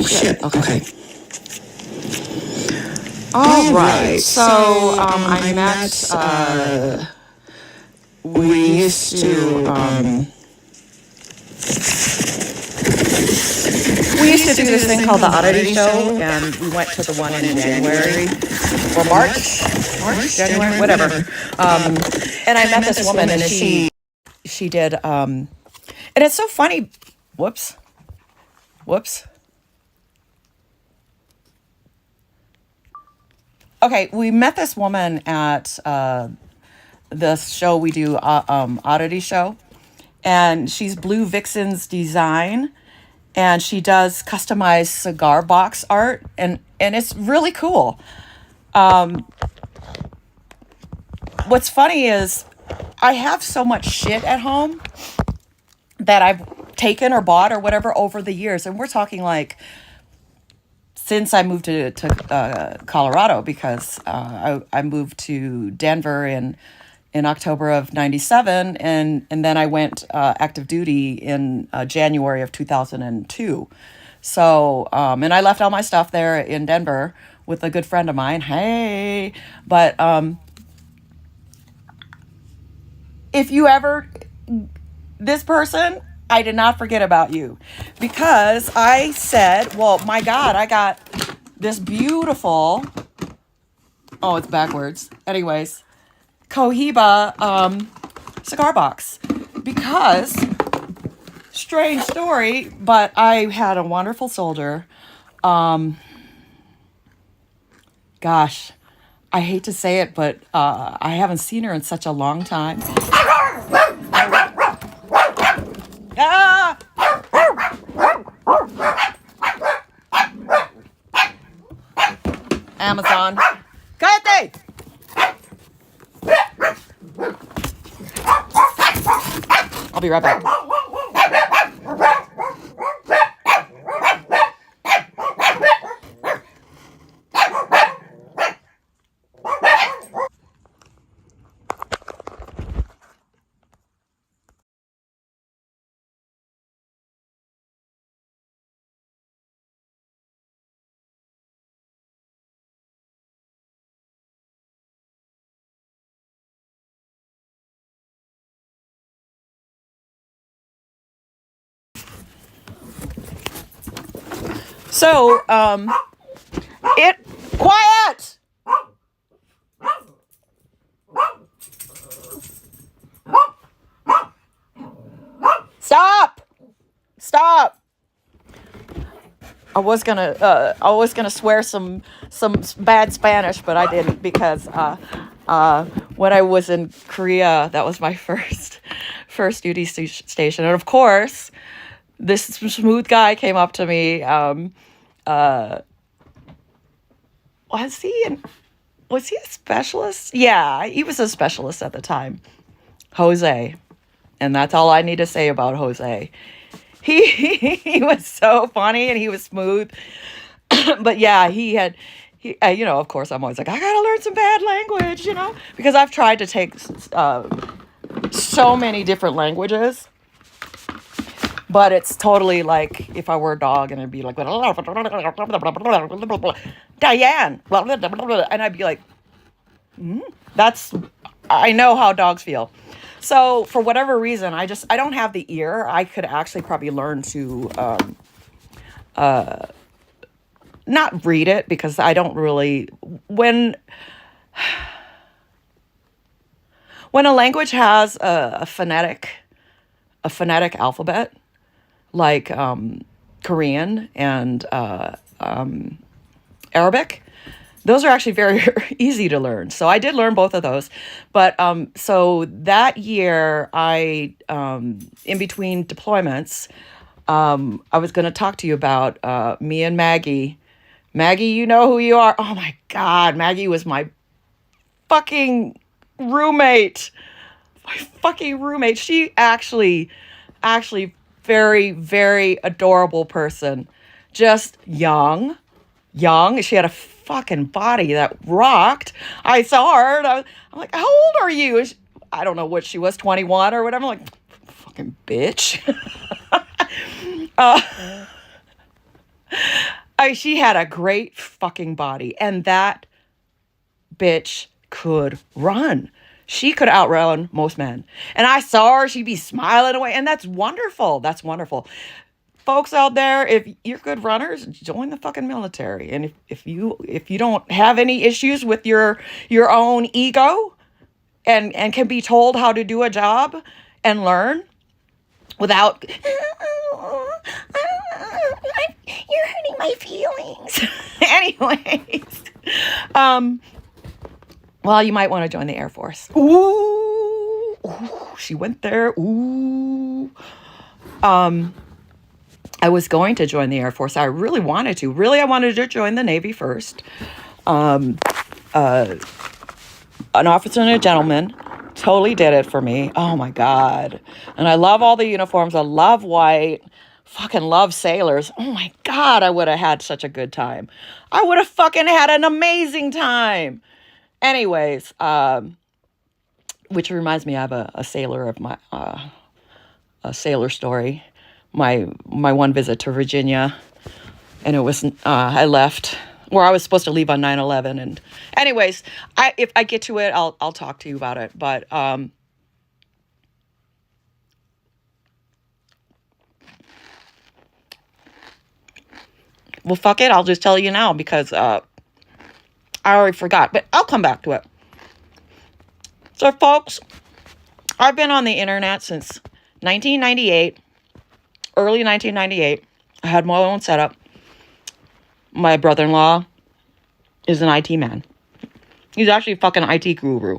shit. Okay. All right. So I met. We used to. We used to do this thing called the Oddity Show, and we went to the one in January or March, January, whatever. And I met this woman, and she did. And it's so funny. Whoops. Okay, we met this woman at this show we do, Oddity Show, and she's Blue Vixen's Design, and she does customized cigar box art, and it's really cool. What's funny is I have so much shit at home that I've taken or bought or whatever over the years, and we're talking like since I moved to Colorado, because I moved to Denver in October of '97, and then I went active duty in January of 2002. So and I left all my stuff there in Denver with a good friend of mine. Hey, but if you ever, this person, I did not forget about you, because I said, well, my God, I got this beautiful, oh, it's backwards. Anyways, Cohiba cigar box, because, strange story, but I had a wonderful soldier. Gosh, I hate to say it, but I haven't seen her in such a long time. Ah! Amazon. Cállate! I'll be right back. So, quiet! Stop! I was gonna swear some bad Spanish, but I didn't, because when I was in Korea, that was my first duty station, and of course, this smooth guy came up to me. Was he a specialist? Yeah, he was a specialist at the time. Jose. And that's all I need to say about Jose. He was so funny, and he was smooth. But yeah, of course, I'm always like, I gotta learn some bad language, because I've tried to take so many different languages. But it's totally like if I were a dog and it'd be like, Diane, and I'd be like, I know how dogs feel. So for whatever reason, I don't have the ear. I could actually probably learn to not read it, because I don't really, when a language has a phonetic alphabet, like Korean and Arabic, those are actually very easy to learn. So I did learn both of those. But so that year, I in between deployments, I was going to talk to you about me and Maggie. Maggie, you know who you are. Oh my God, Maggie was my fucking roommate. She actually very, very adorable person. Just young. She had a fucking body that rocked. I saw her, and I'm like, how old are you? I don't know what she was, 21 or whatever. I'm like, fucking bitch. She had a great fucking body, and that bitch could run. She could outrun most men. And I saw her, she'd be smiling away, and that's wonderful. That's wonderful. Folks out there, if you're good runners, join the fucking military. And if you don't have any issues with your own ego and can be told how to do a job and learn without you're hurting my feelings. Anyways, well, you might want to join the Air Force. Ooh, she went there. Ooh. I was going to join the Air Force. I really wanted to. Really, I wanted to join the Navy first. An officer and a gentleman totally did it for me. Oh my God. And I love all the uniforms. I love white. Fucking love sailors. Oh my God, I would have had such a good time. I would have fucking had an amazing time. Anyways, which reminds me, I have a sailor of my, a sailor story. My one visit to Virginia, and it was, I left where I was supposed to leave on 9/11. And anyways, if I get to it, I'll talk to you about it. But, well, fuck it. I'll just tell you now because, I already forgot, but I'll come back to it. So folks, I've been on the internet since 1998, early 1998. I had my own setup. My brother-in-law is an IT man. He's actually a fucking IT guru.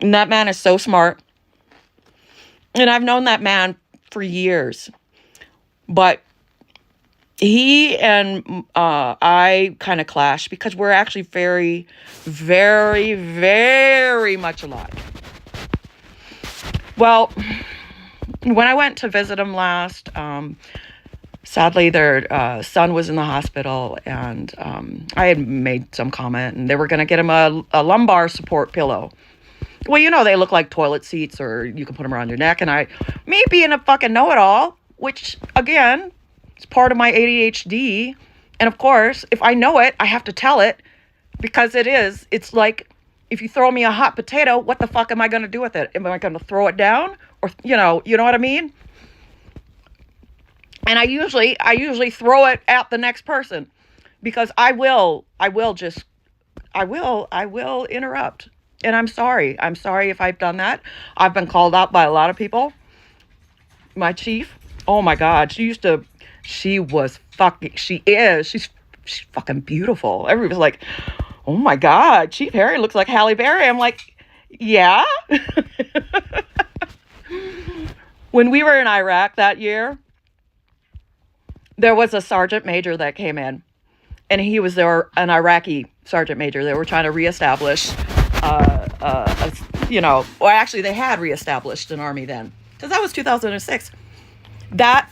And that man is so smart. And I've known that man for years. But he and I kind of clash because we're actually very, very, very much alike. Well, when I went to visit him last, sadly their son was in the hospital, and I had made some comment, and they were going to get him a lumbar support pillow. Well, you know, they look like toilet seats, or you can put them around your neck. And me being a fucking know-it-all, which, again, is part of my ADHD. And, of course, if I know it, I have to tell it, because it's like, if you throw me a hot potato, what the fuck am I going to do with it? Am I going to throw it down? Or, you know what I mean? And I usually throw it at the next person, because I will interrupt. And I'm sorry. I'm sorry if I've done that. I've been called out by a lot of people. My chief, oh my God, she's fucking beautiful. Everybody's like, oh my God, Chief Harry looks like Halle Berry. I'm like, yeah. When we were in Iraq that year, there was a sergeant major that came in, and he was an Iraqi sergeant major. They were trying to reestablish, well, actually they had reestablished an army then, because that was 2006. That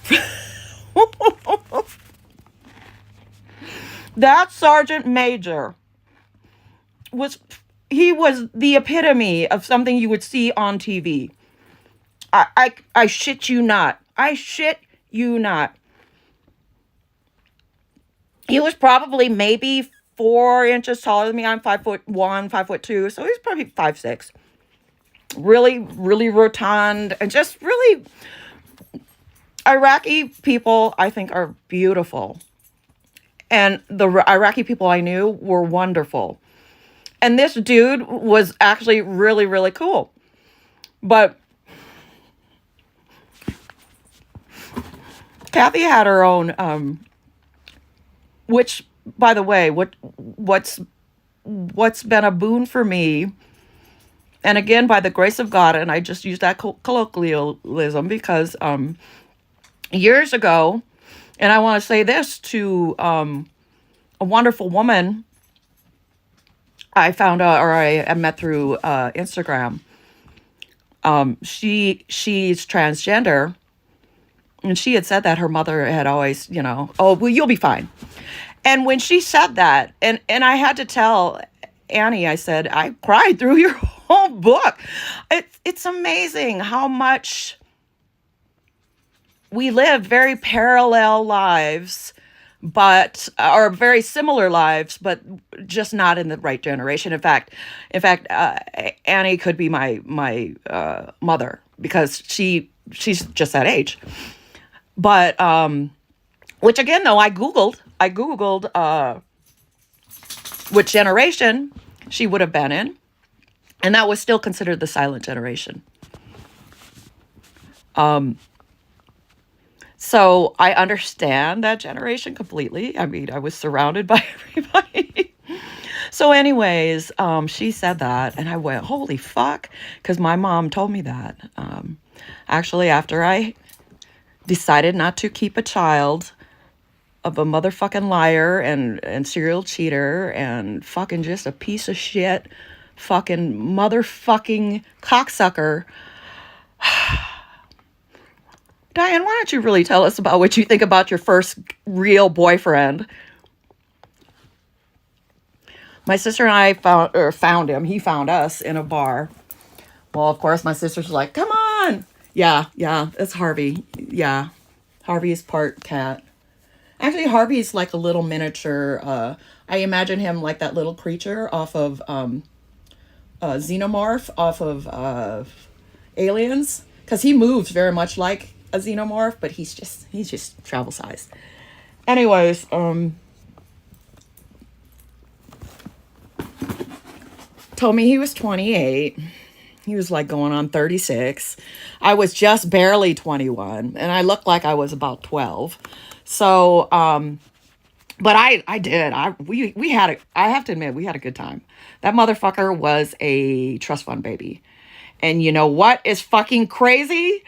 sergeant major was the epitome of something you would see on TV. I shit you not. I shit you not. He was probably maybe 4 inches taller than me. I'm 5'1", 5'2", so he's probably 5'6". Really, really rotund, and just really, Iraqi people, I think, are beautiful. And the Iraqi people I knew were wonderful. And this dude was actually really, really cool. But Kathy had her own, which, by the way, what's been a boon for me, and again, by the grace of God, and I just use that colloquialism because years ago, and I want to say this to a wonderful woman I found out, or I met through Instagram. She's transgender, and she had said that her mother had always, oh, well, you'll be fine. And when she said that, and I had to tell Annie, I said, I cried through your whole book. It's amazing how much we lived very parallel lives, but or very similar lives, but just not in the right generation. In fact, Annie could be my mother because she's just that age. But which again, though, I googled which generation she would have been in, and that was still considered the silent generation. So I understand that generation completely. I mean, I was surrounded by everybody. So, anyways, she said that, and I went, "Holy fuck!" Because my mom told me that. Actually, after I decided not to keep a child of a motherfucking liar and serial cheater and fucking just a piece of shit, fucking motherfucking cocksucker. Diane, why don't you really tell us about what you think about your first real boyfriend? My sister and I found him. He found us in a bar. Well, of course, my sister's like, "Come on." Yeah, it's Harvey. Yeah, Harvey is part cat. Actually, Harvey's like a little miniature. I imagine him like that little creature off of Xenomorph, off of Aliens, because he moves very much like a Xenomorph, but he's just travel size. Anyways, told me he was 28. He was like going on 36. I was just barely 21, and I looked like I was about 12. So, but I did. We had I have to admit, we had a good time. That motherfucker was a trust fund baby. And you know what is fucking crazy?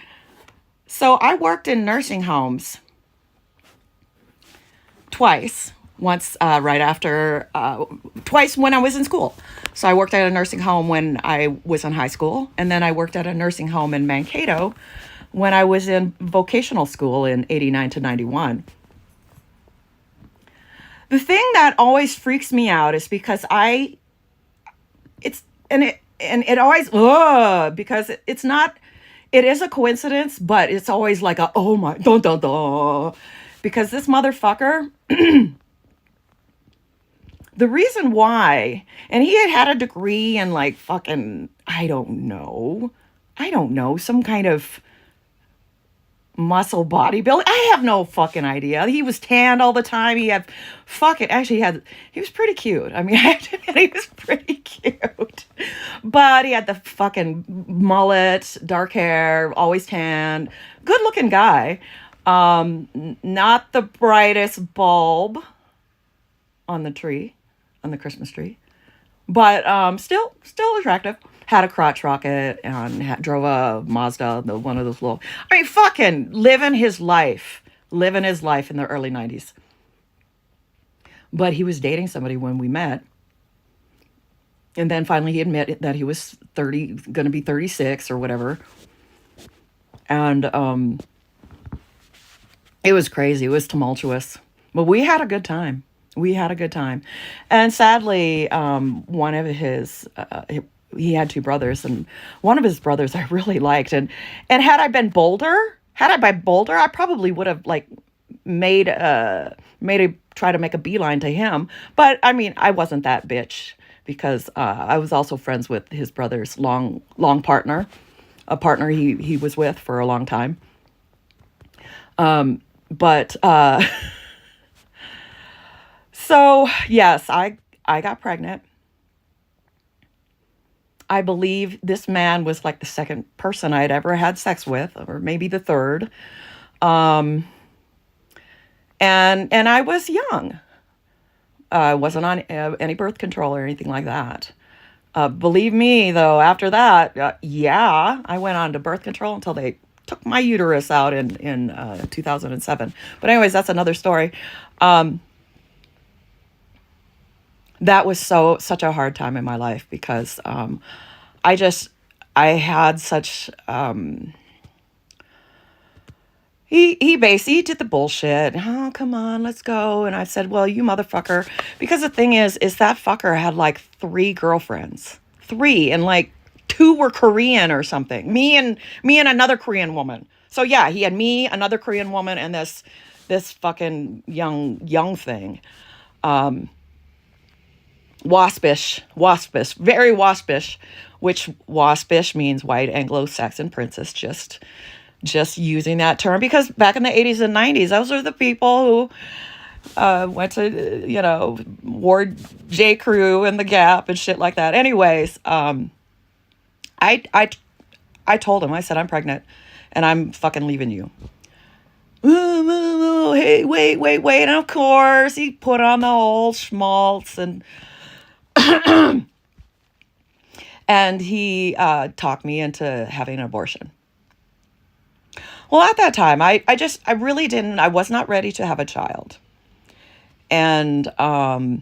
So I worked in nursing homes twice. Once right after, twice when I was in school. So I worked at a nursing home when I was in high school. And then I worked at a nursing home in Mankato when I was in vocational school in 89 to 91. The thing that always freaks me out is because it always, because it's not, it is a coincidence, but it's always like a, oh my, dun dun dun. Because this motherfucker, the reason why, and he had a degree in like fucking, I don't know, some kind of muscle bodybuilding. I have no fucking idea. He was tanned all the time. He had he was pretty cute. I mean, I have to admit, he was pretty cute. But he had the fucking mullet, dark hair, always tanned, good looking guy. Not the brightest bulb on the tree, on the Christmas tree, but still attractive. Had a crotch rocket and drove a Mazda, one of those little. I mean, fucking living his life in the early 90s. But he was dating somebody when we met, and then finally he admitted that he was 30, going to be 36 or whatever, and it was crazy. It was tumultuous, but we had a good time. And sadly, one of his, he had two brothers, and one of his brothers I really liked. And had I been bolder, I probably would have like made a try to make a beeline to him. But I mean, I wasn't that bitch because I was also friends with his brother's long partner, a partner he was with for a long time. But so yes, I got pregnant. I believe this man was like the second person I'd ever had sex with, or maybe the third. And I was young. I wasn't on any birth control or anything like that. Believe me, though, after that, I went on to birth control until they took my uterus out in 2007. But anyways, that's another story. That was such a hard time in my life because I had such he basically did the bullshit. Oh, come on, let's go. And I said, well, you motherfucker, because the thing is that fucker had like 3 girlfriends, 3, and like 2 were Korean or something. Me and another Korean woman. So yeah, he had me, another Korean woman, and this fucking young thing. Waspish, very waspish, which waspish means white Anglo-Saxon princess. Just using that term because back in the 80s and 90s, those are the people who went to, wore J. Crew and the Gap and shit like that. Anyways, I I told him, I said, I'm pregnant and I'm fucking leaving you. Hey, wait. And of course, he put on the old schmaltz and he talked me into having an abortion. Well, at that time, I really didn't, I was not ready to have a child. And I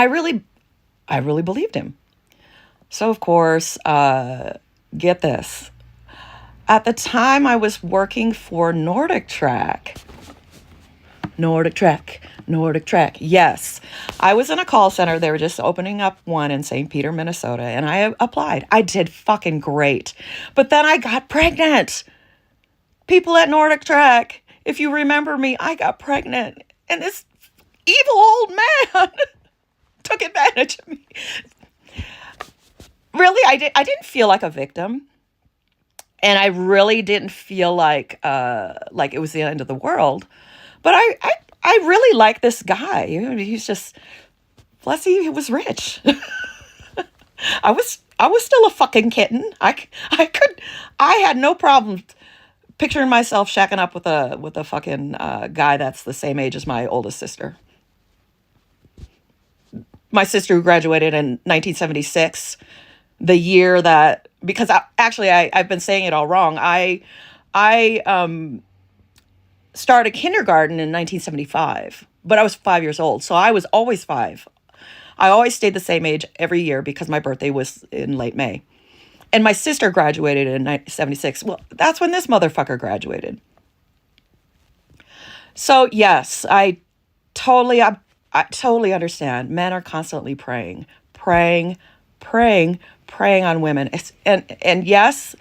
really believed him. So, of course, get this. At the time, I was working for Nordic Track. Yes. I was in a call center. They were just opening up one in St. Peter, Minnesota, and I applied. I did fucking great. But then I got pregnant. People at Nordic Track, if you remember me, I got pregnant. And this evil old man took advantage of me. Really, I didn't feel like a victim. And I really didn't feel like it was the end of the world. But I really like this guy. He's just, plus he was rich. I was still a fucking kitten. I had no problem picturing myself shacking up with a fucking guy that's the same age as my oldest sister. My sister who graduated in 1976, the year that, because I've been saying it all wrong. I started kindergarten in 1975, but I was 5 years old. So I was always 5. I always stayed the same age every year because my birthday was in late May. And my sister graduated in 1976. Well, that's when this motherfucker graduated. So yes, I totally understand. Men are constantly preying on women. And yes,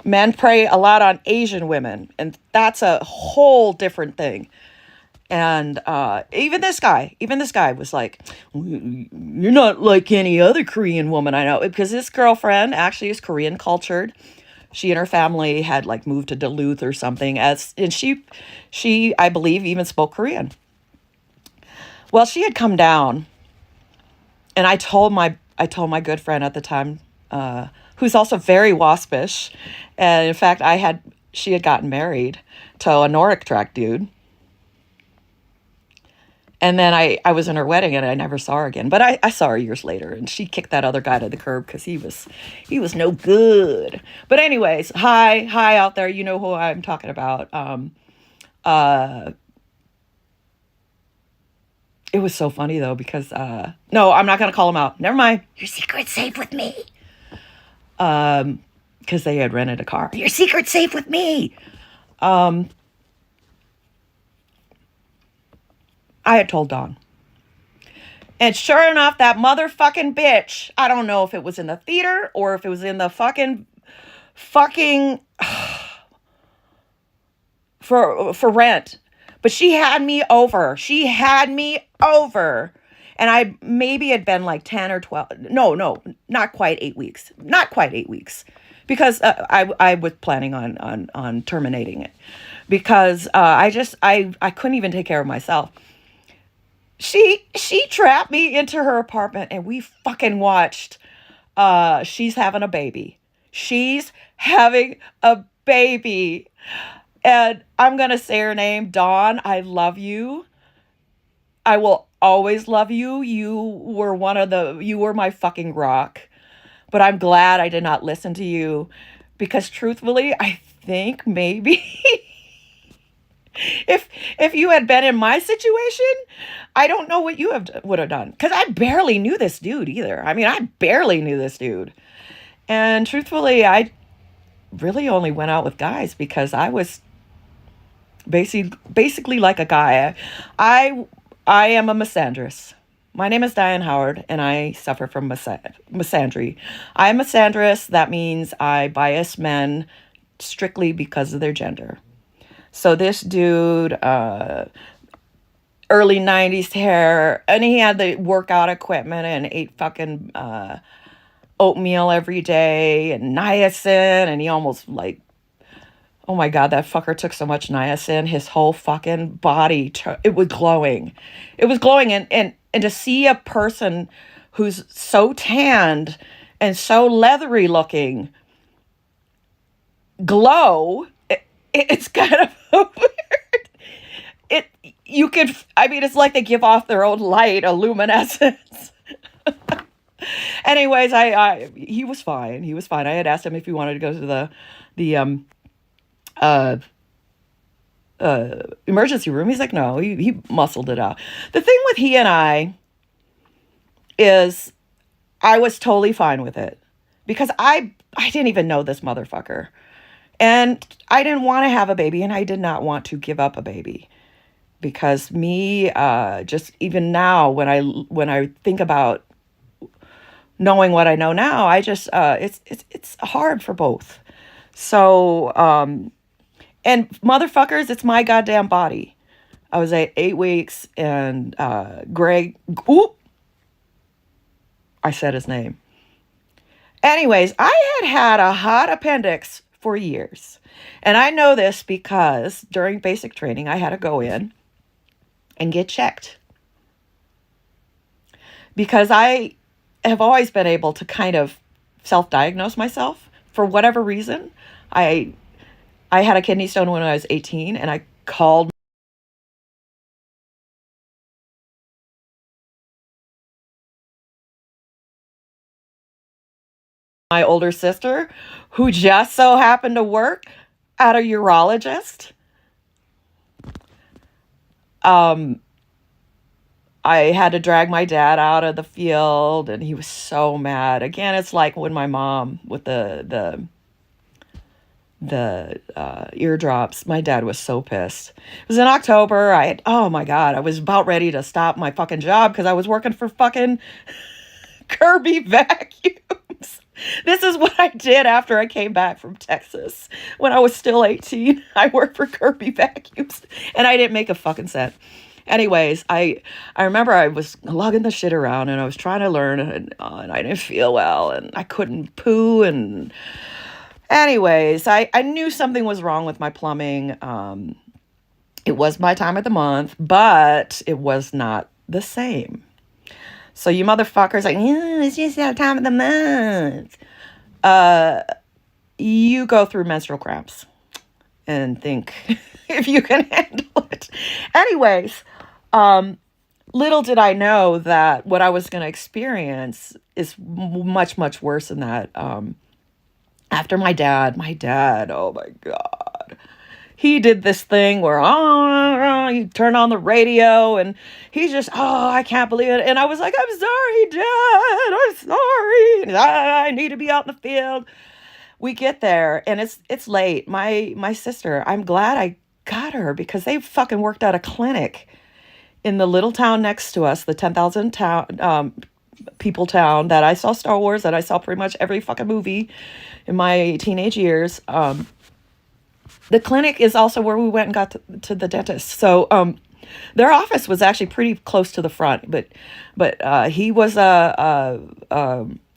men prey a lot on Asian women, and that's a whole different thing. And even this guy was like, you're not like any other Korean woman I know, because his girlfriend actually is Korean cultured. She and her family had like moved to Duluth or something, and she I believe even spoke Korean. Well, she had come down, and I told my good friend at the time, who's also very waspish, and in fact, she had gotten married to a Nordic Track dude. And then I was in her wedding and I never saw her again. But I saw her years later, and she kicked that other guy to the curb because he was no good. But anyways, hi out there. You know who I'm talking about. It was so funny though because no, I'm not gonna call him out. Never mind. Your secret's safe with me. Because they had rented a car. Your secret's safe with me. I had told Dawn. And sure enough, that motherfucking bitch, I don't know if it was in the theater or if it was in the fucking for rent. But she had me over. And I maybe had been like 10 or 12. No, not quite 8 weeks. Because I was planning on terminating it. Because I couldn't even take care of myself. She trapped me into her apartment and we fucking watched She's Having a Baby. And I'm going to say her name, Dawn. I love you. I will always love you. You were my fucking rock. But I'm glad I did not listen to you because truthfully, I think maybe if you had been in my situation, I don't know what you would have done. Because I barely knew this dude either. I mean, I barely knew this dude. And truthfully, I really only went out with guys because I was basically like a guy. I am a misandrist. My name is Diane Howard, and I suffer from misandry. I'm a misandrist. That means I bias men strictly because of their gender. So this dude, early 90s hair, and he had the workout equipment and ate fucking oatmeal every day and niacin, and he almost like, oh my God, that fucker took so much niacin, his whole fucking body, it was glowing. It was glowing. And to see a person who's so tanned and so leathery looking glow, it's kind of weird. It, you could, I mean, it's like they give off their own light, a luminescence. Anyways, he was fine. He was fine. I had asked him if he wanted to go to the uh, emergency room. He's like, no, he muscled it out. The thing with he and I is I was totally fine with it because I didn't even know this motherfucker. And I didn't want to have a baby, and I did not want to give up a baby. Because me, just even now, when I think about knowing what I know now, I just it's hard for both. So and motherfuckers, it's my goddamn body. I was at 8 weeks, and Greg, oop, I said his name. Anyways, I had a hot appendix for years, and I know this because during basic training, I had to go in and get checked because I have always been able to kind of self-diagnose myself for whatever reason. I had a kidney stone when I was 18, and I called my older sister, who just so happened to work at a urologist. I had to drag my dad out of the field, and he was so mad. Again, it's like when my mom with the eardrops. My dad was so pissed. It was in October. Oh my God, I was about ready to stop my fucking job because I was working for fucking Kirby Vacuums. This is what I did after I came back from Texas. When I was still 18, I worked for Kirby Vacuums, and I didn't make a fucking cent. Anyways, I remember I was lugging the shit around, and I was trying to learn, and I didn't feel well, and I couldn't poo, and anyways, I knew something was wrong with my plumbing. It was my time of the month, but it was not the same. So you motherfuckers like, it's just that time of the month. You go through menstrual cramps and think if you can handle it. Anyways, little did I know that what I was going to experience is much, much worse than that. After my dad, oh my God, he did this thing where, you turn on the radio, and he's just, I can't believe it. And I was like, I'm sorry, Dad, I'm sorry. And I need to be out in the field. We get there, and it's late. My sister, I'm glad I got her because they fucking worked at a clinic in the little town next to us, the 10,000 town, people town that I saw Star Wars, that I saw pretty much every fucking movie in my teenage years. The clinic is also where we went and got to the dentist. So their office was actually pretty close to the front, but he was a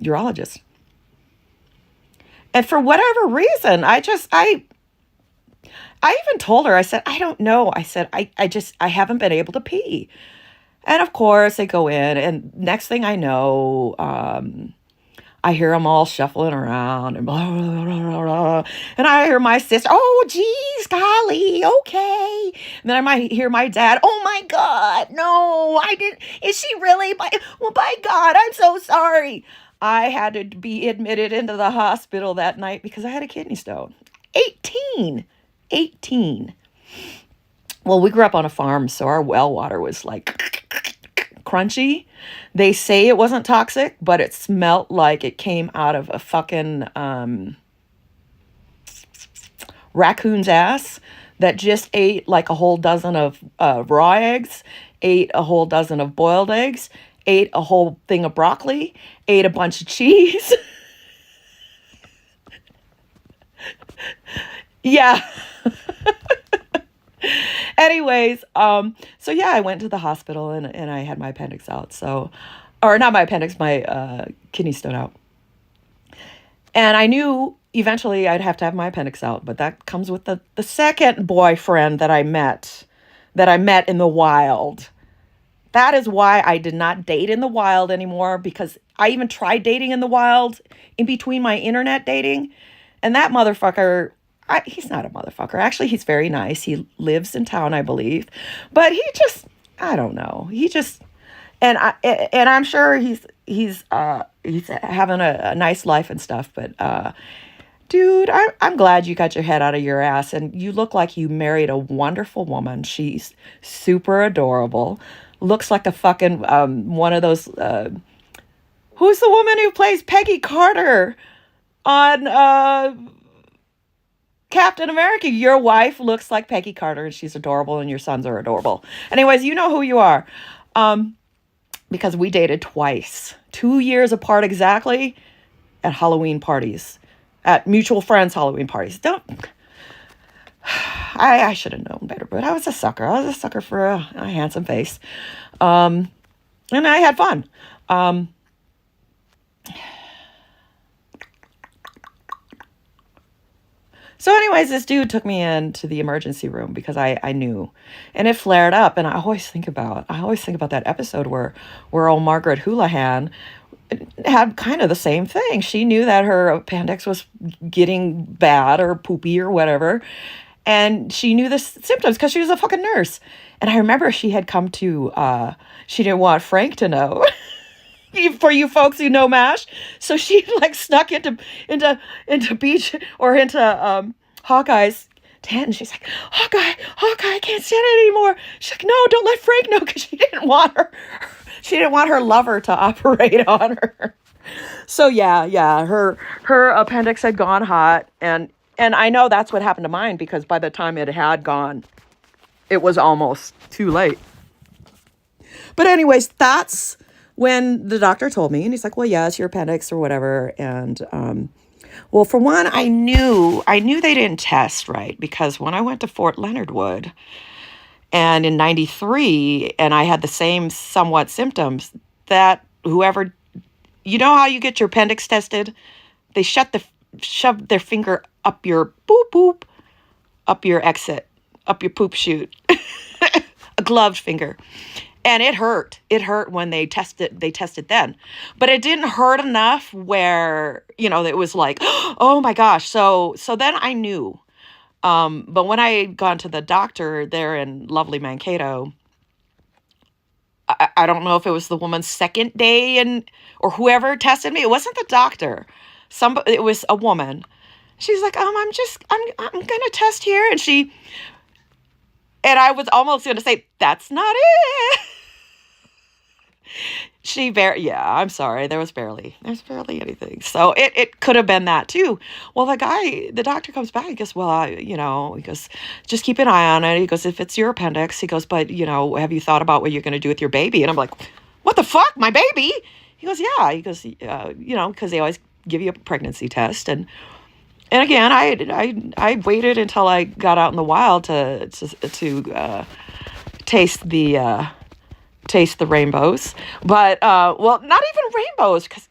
urologist. And for whatever reason, I even told her, I said, I don't know. I said, I haven't been able to pee. And of course they go in, and next thing I know, I hear them all shuffling around and blah, blah, blah, blah, blah. And I hear my sister, oh, geez, golly, okay. And then I might hear my dad, oh my God, no, I didn't. Is she really? Well, by God, I'm so sorry. I had to be admitted into the hospital that night because I had a kidney stone. 18. Well, we grew up on a farm, so our well water was like crunchy. They say it wasn't toxic, but it smelled like it came out of a fucking raccoon's ass that just ate like a whole dozen of raw eggs, ate a whole dozen of boiled eggs, ate a whole thing of broccoli, ate a bunch of cheese. Yeah. Anyways, so yeah, I went to the hospital and I had my appendix out. So, or not my appendix, my kidney stone out. And I knew eventually I'd have to have my appendix out, but that comes with the second boyfriend that I met in the wild. That is why I did not date in the wild anymore, because I even tried dating in the wild in between my internet dating. And that motherfucker, he's not a motherfucker. Actually, he's very nice. He lives in town, I believe. But he just, I don't know. He just, and I'm sure he's having a nice life and stuff. But dude, I'm glad you got your head out of your ass and you look like you married a wonderful woman. She's super adorable. Looks like a fucking one of those. Who's the woman who plays Peggy Carter on Captain America? Your wife looks like Peggy Carter and she's adorable and your sons are adorable. Anyways, you know who you are. Because we dated twice, 2 years apart exactly, at Halloween parties. At mutual friends' Halloween parties. I should have known better, but I was a sucker. I was a sucker for a handsome face. And I had fun. So anyways, this dude took me into the emergency room because I knew. And it flared up. And I always think about that episode where old Margaret Houlihan had kind of the same thing. She knew that her appendix was getting bad or poopy or whatever. And she knew the symptoms because she was a fucking nurse. And I remember she had come to, she didn't want Frank to know. For you folks who know MASH. So she like snuck into Beach or into Hawkeye's tent. And she's like, Hawkeye, I can't stand it anymore. She's like, no, don't let Frank know, because she didn't want her lover to operate on her. So yeah, her appendix had gone hot, and I know that's what happened to mine, because by the time it had gone, it was almost too late. But anyways, that's when the doctor told me, and he's like, well, yeah, it's your appendix or whatever. And well, for one, I knew they didn't test right, because when I went to Fort Leonard Wood, and in 93, and I had the same somewhat symptoms, that whoever, you know how you get your appendix tested? They shove their finger up your boop, up your exit, up your poop chute, a gloved finger. And it hurt. It hurt when they tested then. But it didn't hurt enough where, it was like, oh my gosh. So then I knew. But when I had gone to the doctor there in lovely Mankato, I don't know if it was the woman's second day or whoever tested me. It wasn't the doctor. It was a woman. She's like, I'm going to test here. And I was almost going to say, that's not it. I'm sorry. There's barely anything. So it could have been that too. Well, the doctor comes back. He goes, well, he goes, just keep an eye on it. He goes, if it's your appendix, he goes, but have you thought about what you're going to do with your baby? And I'm like, what the fuck, my baby? He goes, yeah. He goes, because they always give you a pregnancy test. And again, I waited until I got out in the wild to taste the rainbows, but well, not even rainbows, because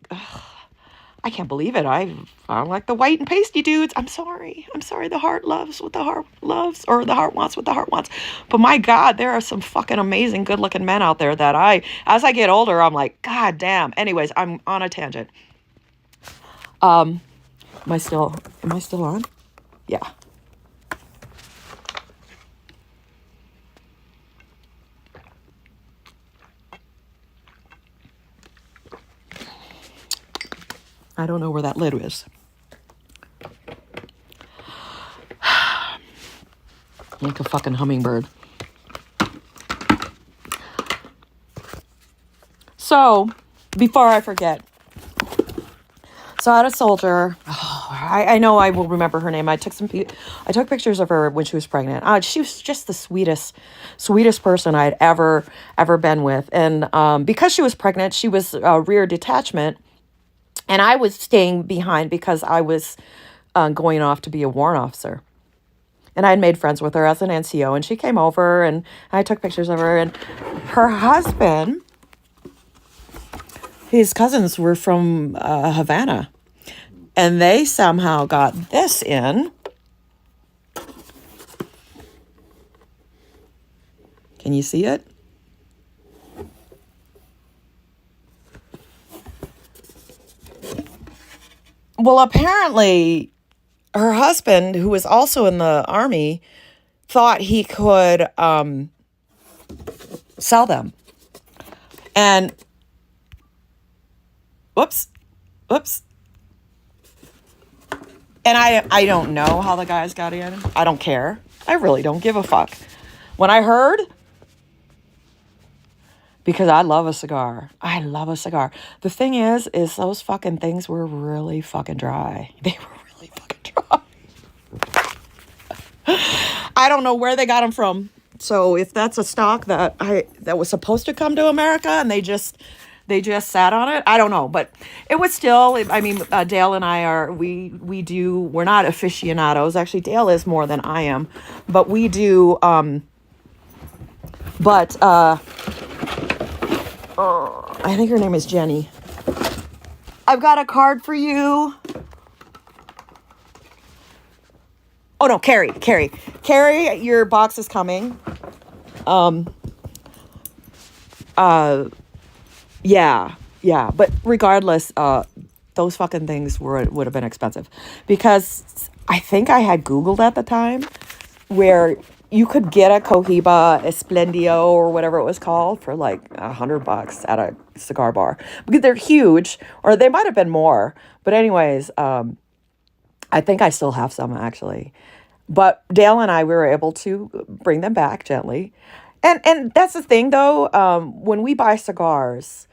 I can't believe it. I like the white and pasty dudes. I'm sorry. The heart loves what the heart loves, or the heart wants what the heart wants. But my God, there are some fucking amazing, good-looking men out there that as I get older, I'm like, God damn. Anyways, I'm on a tangent. Am I still on? Yeah. I don't know where that lid is. Like a fucking hummingbird. So, before I forget. So I had a soldier. I know I will remember her name. I took pictures of her when she was pregnant. She was just the sweetest person I'd ever been with. And because she was pregnant, she was rear detachment. And I was staying behind because I was going off to be a warrant officer. And I had made friends with her as an NCO, and she came over, and I took pictures of her. And her husband, his cousins were from Havana, and they somehow got this in. Can you see it? Well, apparently, her husband, who was also in the army, thought he could sell them. And whoops. And I don't know how the guys got in. I don't care. I really don't give a fuck. When I heard, because I love a cigar. I love a cigar. The thing is those fucking things were really fucking dry. They were really fucking dry. I don't know where they got them from. So if that's a stock that was supposed to come to America and they just sat on it, I don't know. But it was still, I mean, Dale and I we're not aficionados. Actually, Dale is more than I am. But we do, I think her name is Jenny. I've got a card for you. Oh no, Carrie, your box is coming. Yeah. But regardless, those fucking things would have been expensive, because I think I had Googled at the time where you could get a Cohiba Esplendio or whatever it was called for like $100 at a cigar bar, because they're huge, or they might have been more. But anyways, I think I still have some actually. But Dale and I, we were able to bring them back gently. And that's the thing though, when we buy cigars,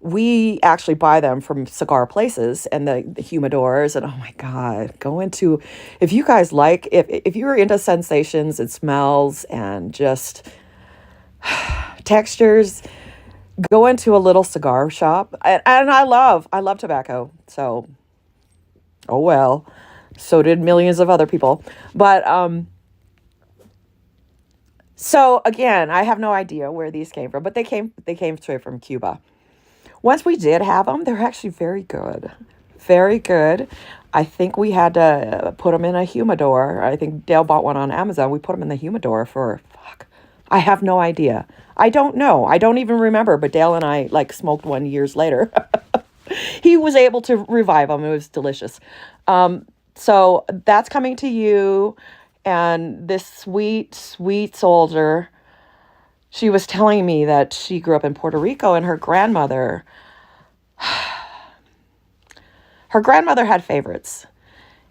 we actually buy them from cigar places and the humidors. And oh my God, if you guys like, if you're into sensations and smells and just textures, go into a little cigar shop. And I love tobacco. So, oh well, so did millions of other people. But, so again, I have no idea where these came from, but they came straight from Cuba. Once we did have them, they're actually very good. Very good. I think we had to put them in a humidor. I think Dale bought one on Amazon. We put them in the humidor I have no idea. I don't know. I don't even remember, but Dale and I smoked one years later. He was able to revive them. It was delicious. So that's coming to you. And this sweet, sweet soldier, she was telling me that she grew up in Puerto Rico, and her grandmother had favorites,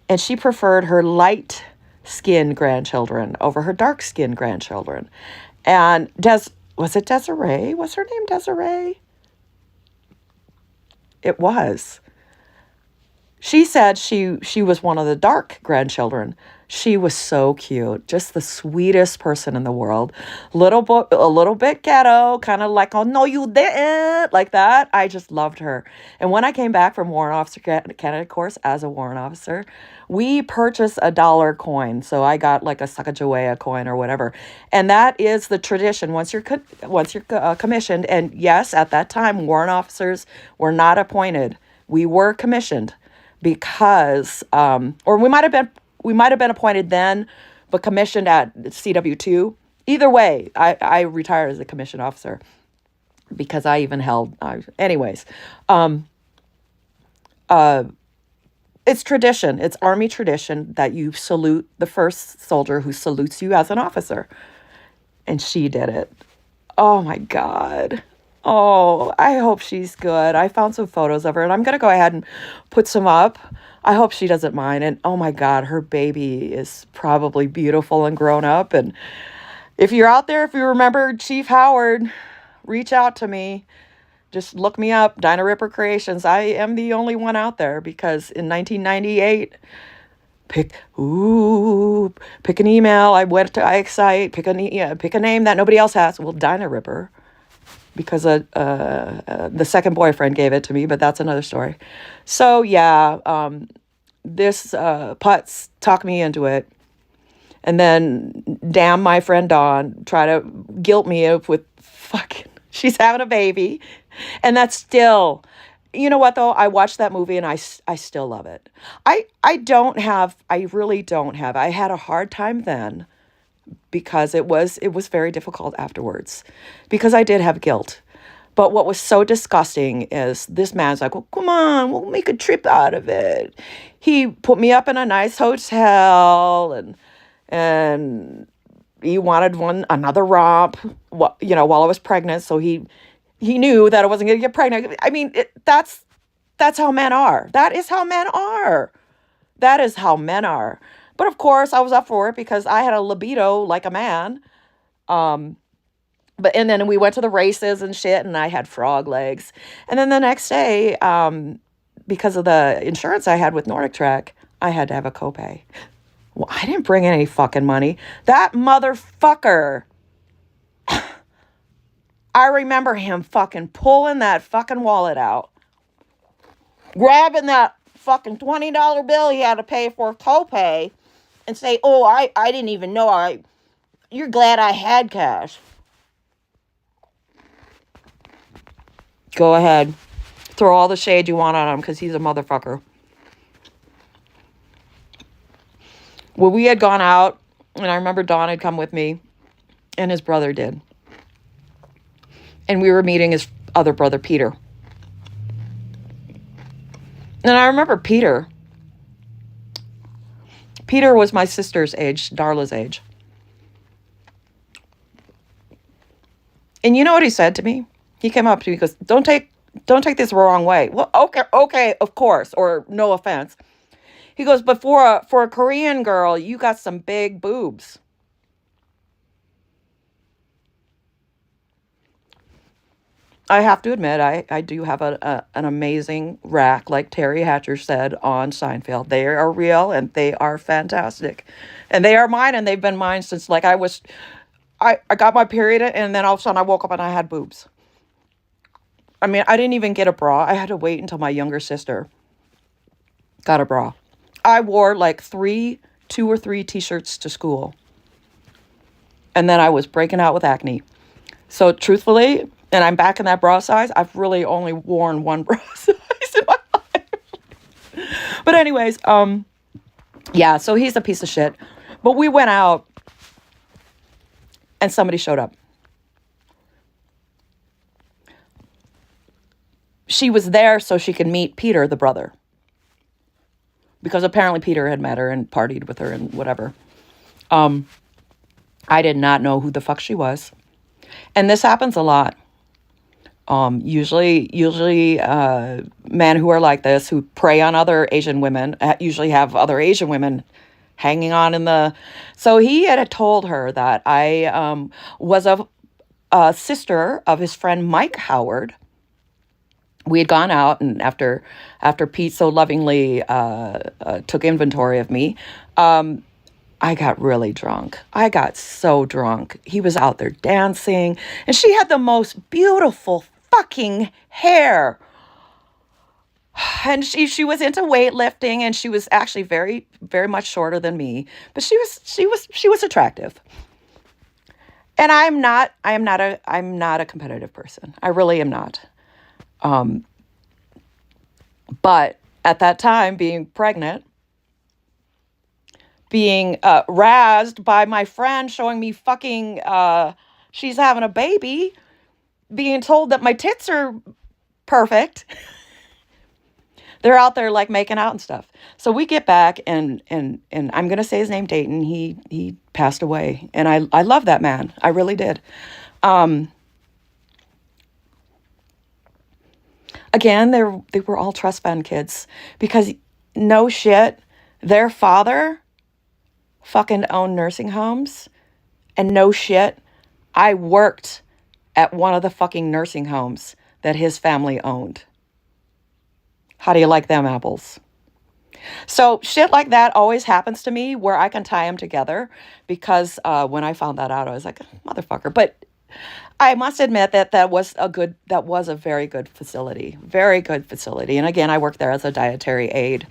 and she preferred her light-skinned grandchildren over her dark-skinned grandchildren. And was it Desiree? Was her name Desiree? It was. She said she was one of the dark grandchildren. She was so cute, just the sweetest person in the world. A little bit ghetto, kind of like, oh no, you didn't, like that. I just loved her. And when I came back from Warrant Officer Candidate course as a warrant officer, we purchased a $1 coin. So I got like a Sacagawea coin or whatever. And that is the tradition once you're commissioned. And yes, at that time, warrant officers were not appointed. We were commissioned. Because, or we might have been appointed then, but commissioned at CW2. Either way, I retired as a commissioned officer because I even held, anyways. It's tradition. It's Army tradition that you salute the first soldier who salutes you as an officer. And she did it. Oh my God. Oh, I hope she's good. I found some photos of her, and I'm going to go ahead and put some up. I hope she doesn't mind. And oh my God, her baby is probably beautiful and grown up. And if you're out there, if you remember Chief Howard, reach out to me. Just look me up, DinaripperCreations. I am the only one out there, because in 1998, pick an email. I went to iExcite, pick a name that nobody else has. Well, DinarRipper. Because the second boyfriend gave it to me, but that's another story. So yeah, this Putz talked me into it. And then damn my friend Dawn try to guilt me up with fucking she's having a baby. And that's still, you know what though? I watched that movie and I still love it. I really don't have. I had a hard time then because it was very difficult afterwards because I did have guilt. But what was so disgusting is this man's like, well, come on, we'll make a trip out of it. He put me up in a nice hotel and he wanted another romp, while I was pregnant. So he knew that I wasn't going to get pregnant. I mean, that's how men are. That is how men are. That is how men are. But of course, I was up for it because I had a libido like a man. And then we went to the races and shit, and I had frog legs. And then the next day, because of the insurance I had with Nordic Trek, I had to have a copay. Well, I didn't bring any fucking money. That motherfucker. I remember him fucking pulling that fucking wallet out, grabbing that fucking $20 bill he had to pay for copay, and say, "Oh, I didn't even know you're glad I had cash." Go ahead. Throw all the shade you want on him because he's a motherfucker. Well, we had gone out, and I remember Don had come with me, and his brother did. And we were meeting his other brother, Peter. And I remember Peter. Peter was my sister's age, Darla's age. And you know what he said to me? He came up to me and goes, don't take this the wrong way. Well, okay, of course, or no offense. He goes, but for a Korean girl, you got some big boobs. I have to admit, I do have an amazing rack, like Terry Hatcher said on Seinfeld. They are real and they are fantastic. And they are mine, and they've been mine since I got my period, and then all of a sudden I woke up and I had boobs. I mean, I didn't even get a bra. I had to wait until my younger sister got a bra. I wore like 2 or 3 t-shirts to school. And then I was breaking out with acne. So truthfully, and I'm back in that bra size, I've really only worn one bra size in my life. But anyways, yeah, so he's a piece of shit. But we went out and somebody showed up. She was there so she could meet Peter, the brother. Because apparently Peter had met her and partied with her and whatever. I did not know who the fuck she was. And this happens a lot. Usually men who are like this, who prey on other Asian women, usually have other Asian women hanging on in the... So he had told her that I was a sister of his friend Mike Howard. We had gone out, and after Pete so lovingly took inventory of me, I got really drunk. I got so drunk. He was out there dancing, and she had the most beautiful fucking hair. And she was into weightlifting, and she was actually very, very much shorter than me, but she was attractive. And I'm not a competitive person. I really am not. But at that time, being pregnant, being razzed by my friend showing me fucking, she's having a baby, being told that my tits are perfect. They're out there like making out and stuff. So we get back, and I'm going to say his name, Dayton. He passed away. And I love that man. I really did. Again, they were all trust fund kids, because no shit, their father fucking owned nursing homes, and no shit, I worked at one of the fucking nursing homes that his family owned. How do you like them apples? So shit like that always happens to me where I can tie them together, because when I found that out, I was like, motherfucker. But I must admit that was a very good facility. Very good facility. And again, I worked there as a dietary aide.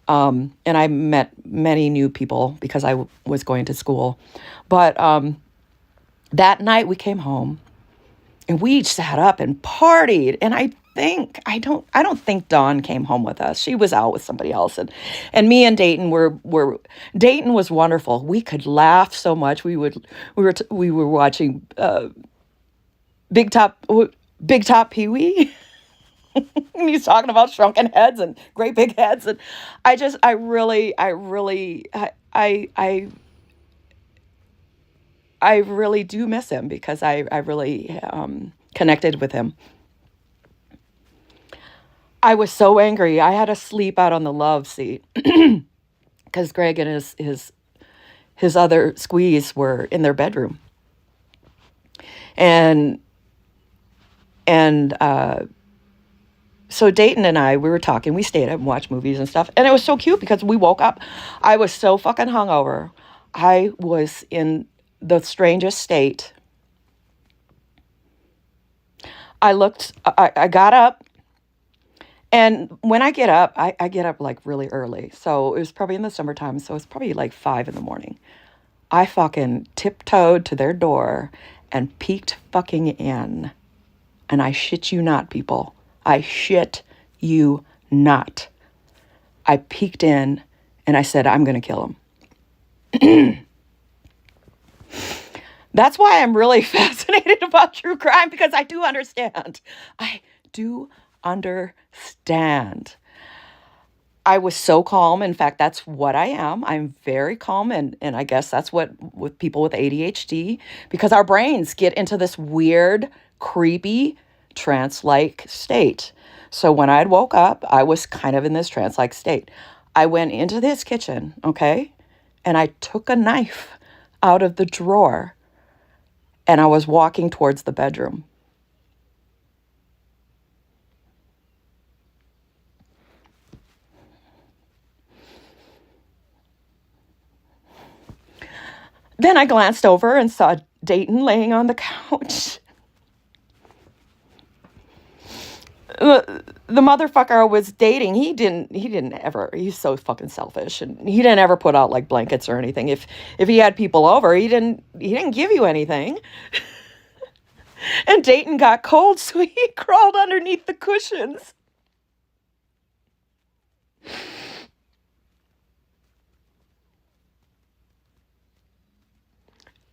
And I met many new people because I was going to school. But that night we came home and we each sat up and partied. And I don't think Dawn came home with us. She was out with somebody else. And me and Dayton were Dayton was wonderful. We could laugh so much. We were watching Big Top Big Top Pee Wee. And he's talking about shrunken heads and great big heads. And I really do miss him because I really connected with him. I was so angry. I had to sleep out on the love seat because Greg and his other squeeze were in their bedroom. And and so Dayton and we were talking. We stayed up and watched movies and stuff. And it was so cute because we woke up. I was so fucking hungover. I was in the strangest state. I got up. And when I get up, I get up like really early. So it was probably in the summertime. So it's probably like 5 in the morning. I fucking tiptoed to their door and peeked fucking in. And I shit you not, people. I shit you not. I peeked in and I said, I'm going to kill him. That's why I'm really fascinated about true crime, because I do understand. I do understand. I was so calm. In fact, that's what I am. I'm very calm. And I guess that's what with people with ADHD, because our brains get into this weird, creepy, trance-like state. So when I woke up, I was kind of in this trance-like state. I went into this kitchen, okay? And I took a knife out of the drawer and I was walking towards the bedroom. Then I glanced over and saw Dayton laying on the couch. The motherfucker I was dating, he's so fucking selfish, and he didn't ever put out like blankets or anything. If he had people over, he didn't give you anything. And Dayton got cold, so he crawled underneath the cushions.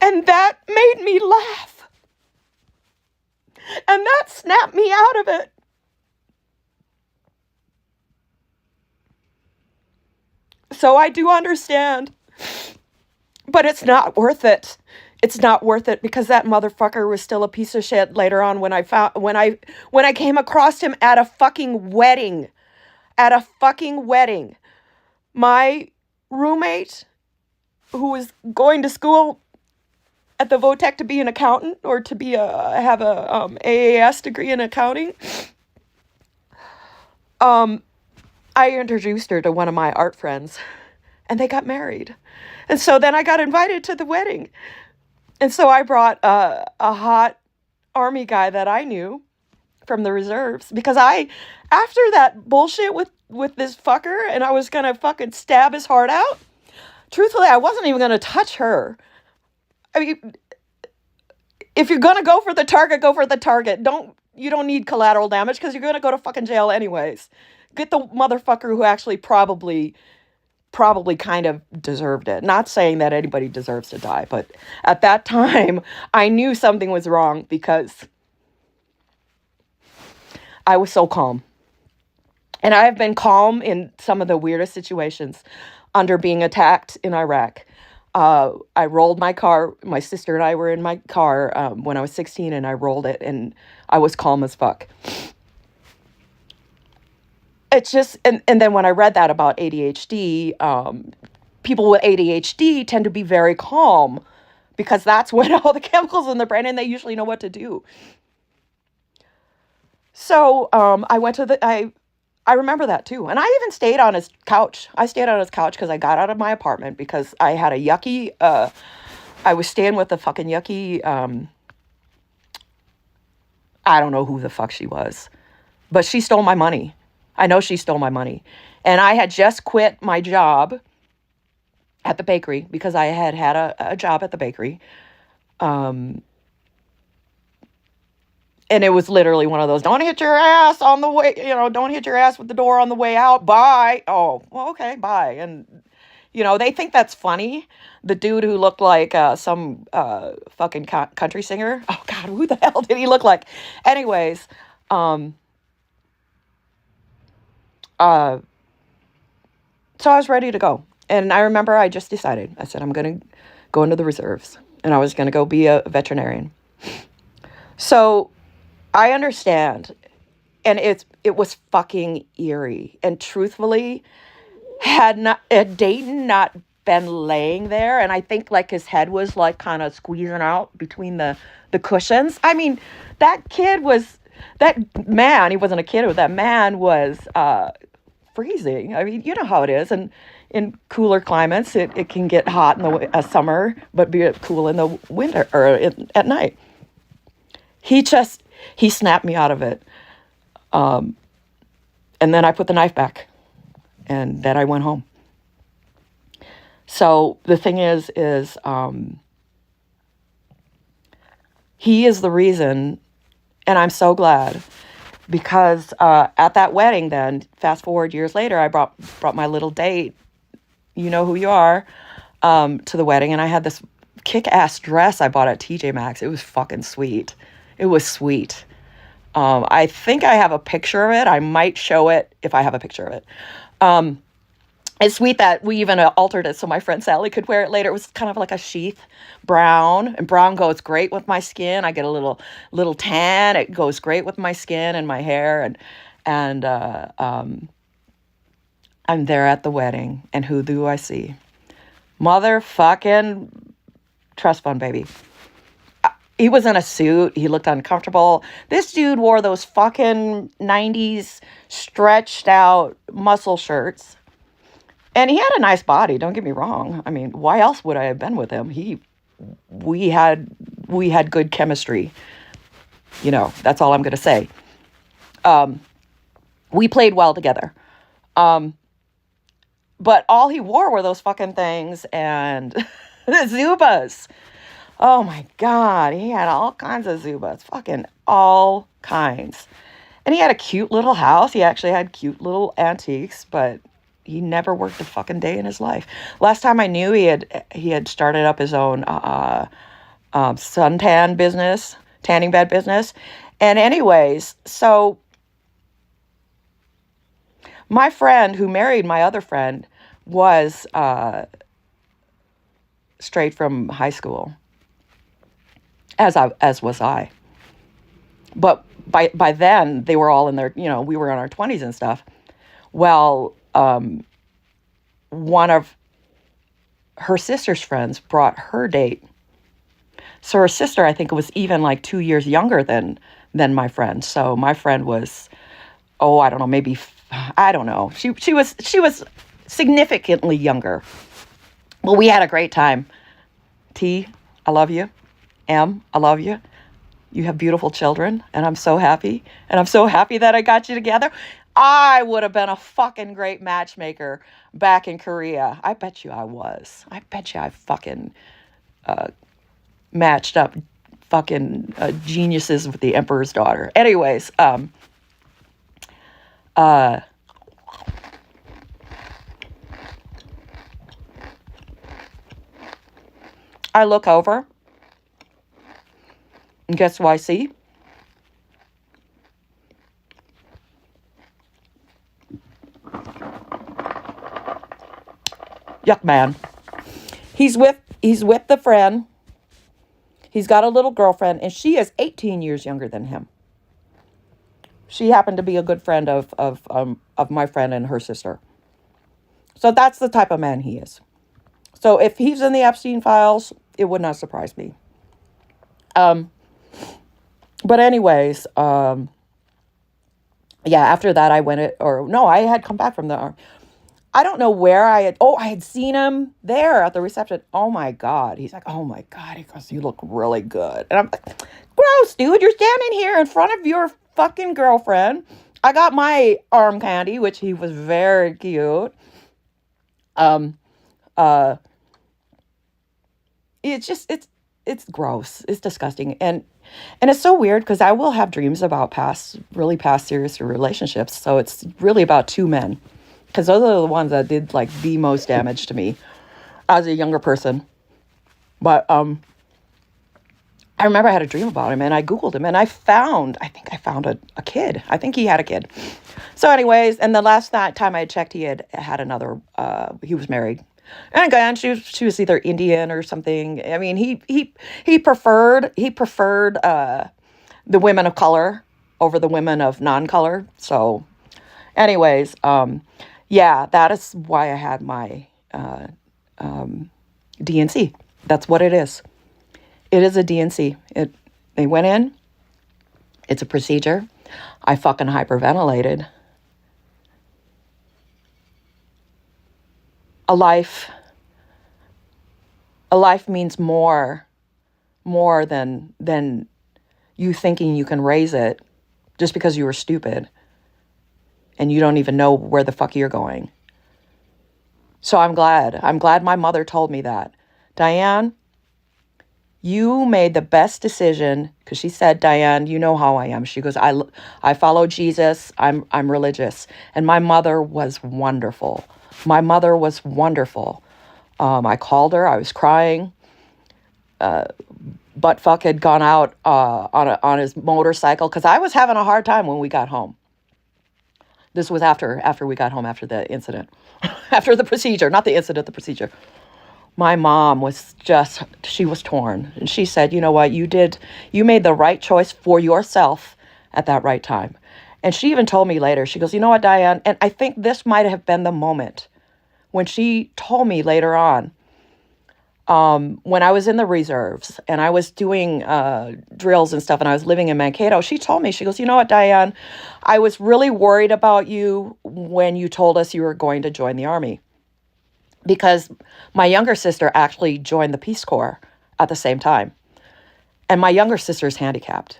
And that made me laugh. And that snapped me out of it. So I do understand. But it's not worth it. It's not worth it because that motherfucker was still a piece of shit later on when I came across him at a fucking wedding. At a fucking wedding. My roommate, who was going to school at the Votech to be an accountant or to have a AAS degree in accounting, I introduced her to one of my art friends, and they got married. And so then I got invited to the wedding. And so I brought a hot army guy that I knew from the reserves, because after that bullshit with this fucker, and I was gonna fucking stab his heart out, truthfully, I wasn't even gonna touch her. I mean, if you're gonna go for the target, go for the target. You don't need collateral damage because you're gonna go to fucking jail anyways. Get the motherfucker who actually probably kind of deserved it. Not saying that anybody deserves to die, but at that time, I knew something was wrong because I was so calm. And I have been calm in some of the weirdest situations under being attacked in Iraq. I rolled my car. My sister and I were in my car when I was 16, and I rolled it, and I was calm as fuck. It's just, and then when I read that about ADHD, people with ADHD tend to be very calm because that's when all the chemicals in the brain, and they usually know what to do. So I went to I remember that too. And I even stayed on his couch. I stayed on his couch because I got out of my apartment because I had a yucky, I was staying with a fucking yucky, I don't know who the fuck she was, but she stole my money. I know she stole my money. And I had just quit my job at the bakery because I had had a job at the bakery. Um, and it was literally one of those, don't hit your ass on the way, don't hit your ass with the door on the way out. Bye. Oh, well, okay, bye. And, they think that's funny. The dude who looked like some fucking country singer. Oh, God, who the hell did he look like? Anyways, uh, so I was ready to go. And I remember I just decided, I said, I'm going to go into the reserves. And I was going to go be a veterinarian. So I understand. And it was fucking eerie. And truthfully, had Dayton not been laying there, and I think like his head was like kind of squeezing out between the cushions. I mean, that man, he wasn't a kid, that man was freezing. I mean, you know how it is. And in cooler climates, it can get hot in the summer, but be cool in the winter or at night. He snapped me out of it. And then I put the knife back, and then I went home. So the thing is he is the reason, and I'm so glad, because at that wedding then, fast forward years later, I brought my little date, you know who you are, to the wedding, and I had this kick-ass dress I bought at TJ Maxx. It was fucking sweet. It was sweet. I think I have a picture of it. I might show it if I have a picture of it. It's sweet that we even altered it so my friend Sally could wear it later. It was kind of like a sheath brown, and brown goes great with my skin. I get a little tan. It goes great with my skin and my hair, and I'm there at the wedding, and who do I see? Motherfucking trust fund baby. He was in a suit. He looked uncomfortable. This dude wore those fucking 90s stretched out muscle shirts. And he had a nice body, don't get me wrong. I mean, why else would I have been with him? We had good chemistry. That's all I'm going to say. We played well together. But all he wore were those fucking things and the Zubas. Oh my God, he had all kinds of Zubas, fucking all kinds. And he had a cute little house. He actually had cute little antiques, but he never worked a fucking day in his life. Last time I knew, he had started up his own suntan business, tanning bed business. And anyways, so my friend who married my other friend was straight from high school. As was I. But by then, they were all in their, we were in our 20s and stuff. Well, one of her sister's friends brought her date. So her sister, I think, was even like 2 years younger than my friend. So my friend was, I don't know, maybe, I don't know. She was significantly younger. Well, we had a great time. T, I love you. M, I love you. You have beautiful children, and I'm so happy. And I'm so happy that I got you together. I would have been a fucking great matchmaker back in Korea. I bet you I was. I bet you I fucking matched up fucking geniuses with the emperor's daughter. Anyways, I look over, and guess who I see? Yuck man. He's with the friend. He's got a little girlfriend, and she is 18 years younger than him. She happened to be a good friend of my friend and her sister. So that's the type of man he is. So if he's in the Epstein files, it would not surprise me. But anyways, yeah, after that I I had come back from the, I don't know where I had seen him there at the reception. Oh my God. He's like, oh my God. He goes, you look really good. And I'm like, gross, dude. You're standing here in front of your fucking girlfriend I got my arm candy, which he was very cute. Um, uh, it's just it's gross. It's disgusting, and it's so weird because I will have dreams about really past serious relationships. So it's really about two men, because those are the ones that did like the most damage to me as a younger person. But I remember I had a dream about him and I Googled him and I think I found a kid. I think he had a kid. So anyways, and the last time I checked, he had another, he was married. And again, she was either Indian or something. I mean, he preferred the women of color over the women of non-color. So anyways, yeah, that is why I had my DNC. That's what it is. It is a DNC. They went in. It's a procedure. I fucking hyperventilated. A life. A life means more than you thinking you can raise it just because you were stupid and you don't even know where the fuck you're going. So I'm glad. I'm glad my mother told me that. Diane, you made the best decision, because she said, Diane, you know how I am. She goes, I follow Jesus. I'm religious. And my mother was wonderful. My mother was wonderful. I called her. I was crying. Buttfuck had gone out on his motorcycle, because I was having a hard time when we got home. This was after we got home, after the incident. After the procedure, not the incident, the procedure. My mom she was torn. And she said, you know what, you made the right choice for yourself at that right time. And she even told me later, she goes, you know what, Diane, and I think this might have been the moment when she told me later on, when I was in the reserves and I was doing drills and stuff and I was living in Mankato, she told me, she goes, you know what, Diane, I was really worried about you when you told us you were going to join the Army. Because my younger sister actually joined the Peace Corps at the same time. And my younger sister is handicapped.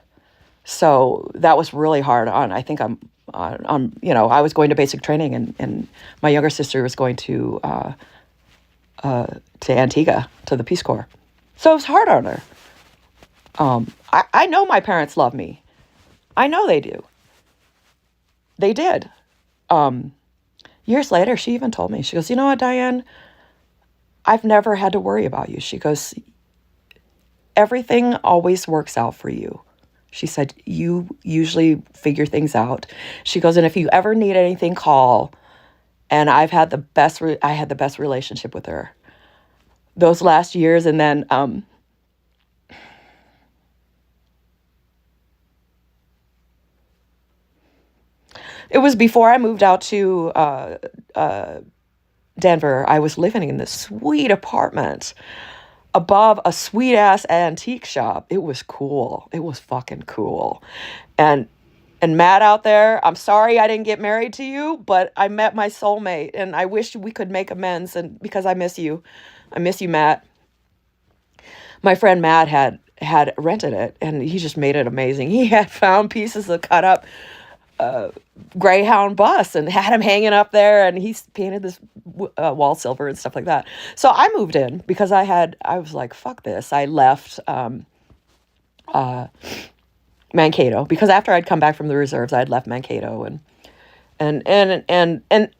So that was really hard on, I think I was going to basic training and my younger sister was going to Antigua, to the Peace Corps. So it was hard on her. I know my parents love me. I know they do. They did. Years later, she even told me, she goes, you know what, Diane, I've never had to worry about you. She goes, everything always works out for you. She said, you usually figure things out. She goes, and if you ever need anything, call. And I had the best relationship with her those last years. And then, it was before I moved out to Denver. I was living in this sweet apartment above a sweet ass antique shop. It was cool. It was fucking cool. And Matt out there, I'm sorry I didn't get married to you, but I met my soulmate and I wish we could make amends, and because I miss you. I miss you, Matt. My friend Matt had rented it and he just made it amazing. He had found pieces of cut up Greyhound bus and had him hanging up there, and he's painted this wall silver and stuff like that. So I moved in because I was like, fuck this. I left Mankato, because after I'd come back from the reserves, I'd left Mankato, and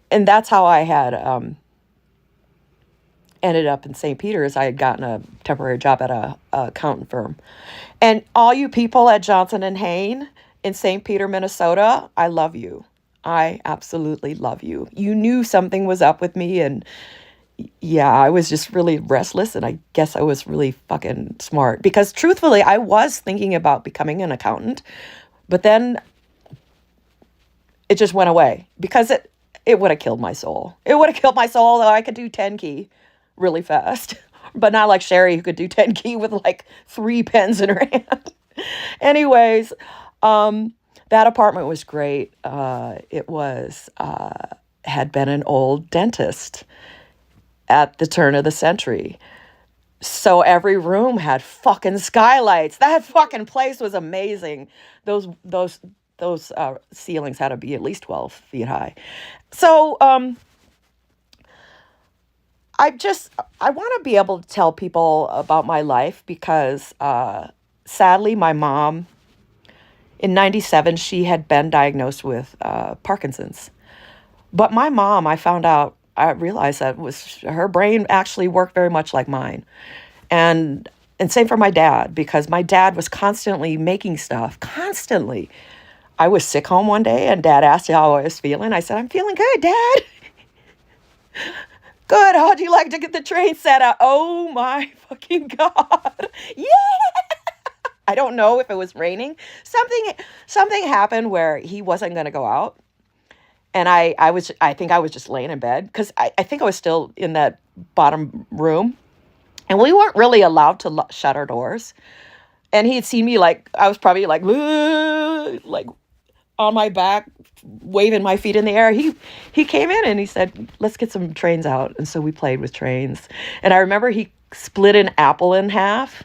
that's how I had ended up in St. Peter's. I had gotten a temporary job at a accountant firm. And all you people at Johnson and Hain in St. Peter, Minnesota, I love you. I absolutely love you. You knew something was up with me, and yeah, I was just really restless, and I guess I was really fucking smart, because truthfully, I was thinking about becoming an accountant, but then it just went away because it would have killed my soul. It would have killed my soul, though I could do 10 key really fast, but not like Sherry, who could do 10 key with like 3 pens in her hand. Anyways, that apartment was great. It had been an old dentist at the turn of the century. So every room had fucking skylights. That fucking place was amazing. Those those ceilings had to be at least 12 feet high. So I want to be able to tell people about my life because sadly, my mom in 97, she had been diagnosed with Parkinson's. But my mom, I realized that was her brain actually worked very much like mine. And and same for my dad, because my dad was constantly making stuff, constantly. I was sick home one day and dad asked how I was feeling. I said, I'm feeling good, dad. Good. How'd you like to get the train set up? Oh my fucking God. Yeah. I don't know if it was raining. Something happened where he wasn't going to go out. And I think I was just laying in bed because I think I was still in that bottom room. And we weren't really allowed to shut our doors. And he had seen me like, I was probably like on my back, waving my feet in the air. He came in and he said, let's get some trains out. And so we played with trains. And I remember he split an apple in half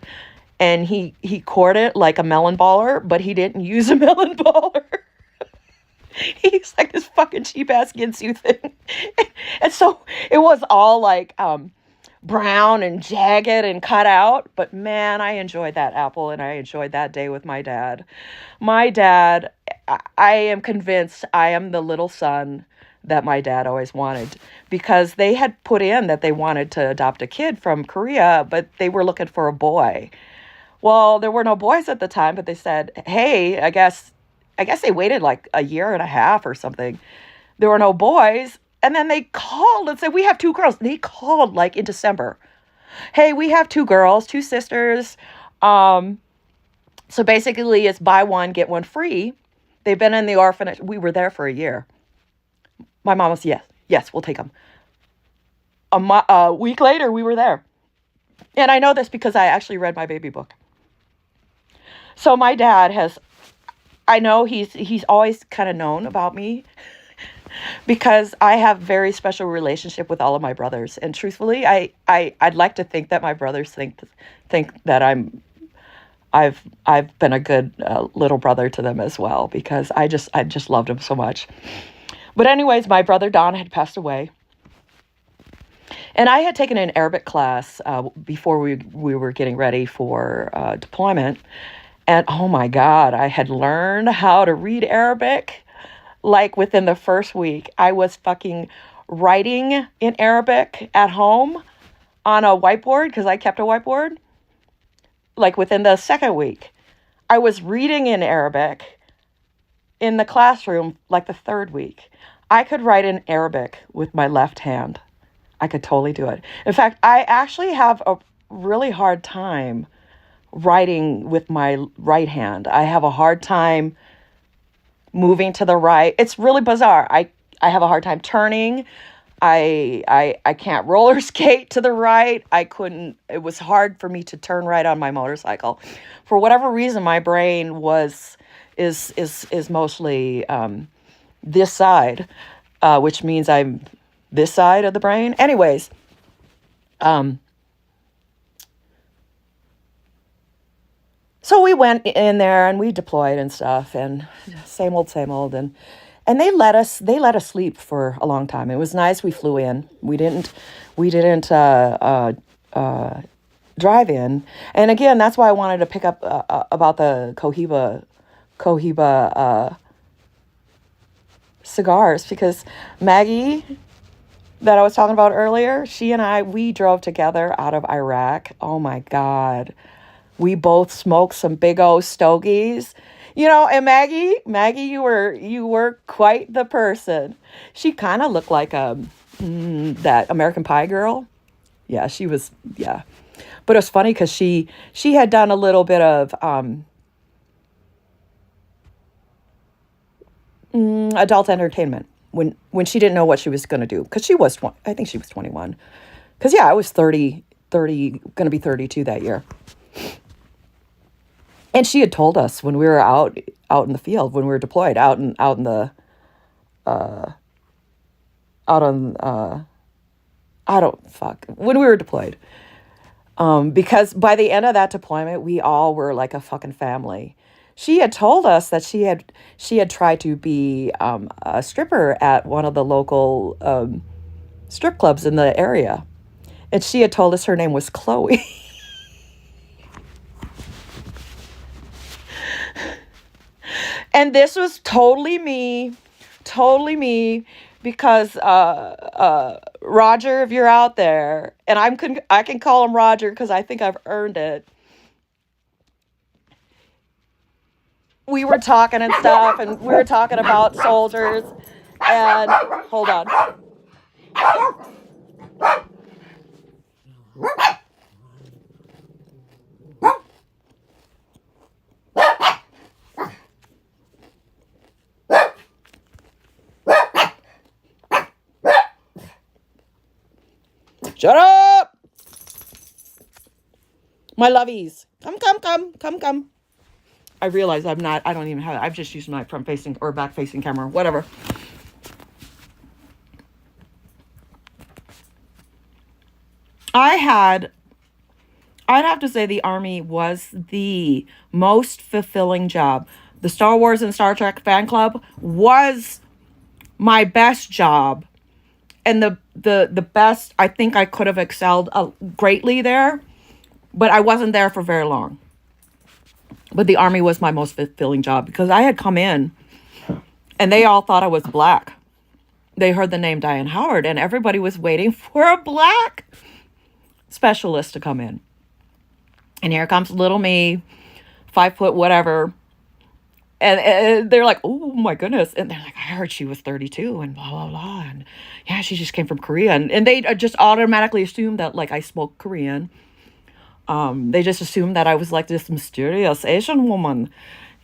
and he cored it like a melon baller, but he didn't use a melon baller. He's like this fucking cheap ass Ginsu thing. And so it was all like brown and jagged and cut out. But man, I enjoyed that apple and I enjoyed that day with my dad. My dad, I am convinced I am the little son that my dad always wanted, because they had put in that they wanted to adopt a kid from Korea, but they were looking for a boy. Well, there were no boys at the time, but they said, hey, I guess they waited like a year and a half or something. There were no boys. And then they called and said, we have two girls. They called like in December. Hey, we have two girls, two sisters. So basically it's buy one, get one free. They've been in the orphanage. We were there for a year. My mom was, yes, we'll take them. A week later, we were there. And I know this because I actually read my baby book. So my dad I know he's always kind of known about me because I have very special relationship with all of my brothers. And truthfully, I'd like to think that my brothers think that I've been a good little brother to them as well, because I just loved them so much. But anyways, my brother Don had passed away. And I had taken an Arabic class before we were getting ready for deployment. And oh my God, I had learned how to read Arabic like within the first week. I was fucking writing in Arabic at home on a whiteboard, because I kept a whiteboard. Like within the second week, I was reading in Arabic in the classroom like the third week. I could write in Arabic with my left hand. I could totally do it. In fact, I actually have a really hard time writing with my right hand. I have a hard time moving to the right. It's really bizarre. I have a hard time turning. I can't roller skate to the right. It was hard for me to turn right on my motorcycle. For whatever reason, my brain is mostly this side, which means I'm this side of the brain. Anyways, so we went in there and we deployed and stuff, and same old, and they let us sleep for a long time. It was nice. We flew in. We didn't drive in. And again, that's why I wanted to pick up about the Cohiba cigars, because Maggie, that I was talking about earlier, she and we drove together out of Iraq. Oh my God. We both smoked some big old stogies, and Maggie, you were quite the person. She kind of looked like that American Pie girl. Yeah, she was, yeah. But it was funny because she had done a little bit of adult entertainment when she didn't know what she was going to do, because I think she was 21. Because yeah, I was 30, going to be 32 that year. And she had told us when we were out in the field, when we were deployed, when we were deployed. Because by the end of that deployment, we all were like a fucking family. she had told us that she had tried to be a stripper at one of the local strip clubs in the area, and she had told us her name was Chloe. And this was totally me, because Roger, if you're out there, and I can call him Roger because I think I've earned it. We were talking and stuff, and we were talking about soldiers. And hold on. Shut up, my lovies. Come. I realize I don't even have it. I've just used my front facing or back facing camera, whatever. I'd have to say the Army was the most fulfilling job. The Star Wars and Star Trek fan club was my best job, and the best. I think I could have excelled greatly there, but I wasn't there for very long. But the Army was my most fulfilling job because I had come in and they all thought I was black. They heard the name Diane Howard and everybody was waiting for a black specialist to come in. And here comes little me, 5 foot whatever. And they're like, oh my goodness. And they're like, I heard she was 32 and blah, blah, blah. And yeah, she just came from Korea. And they just automatically assumed that like I spoke Korean. They just assumed that I was like this mysterious Asian woman,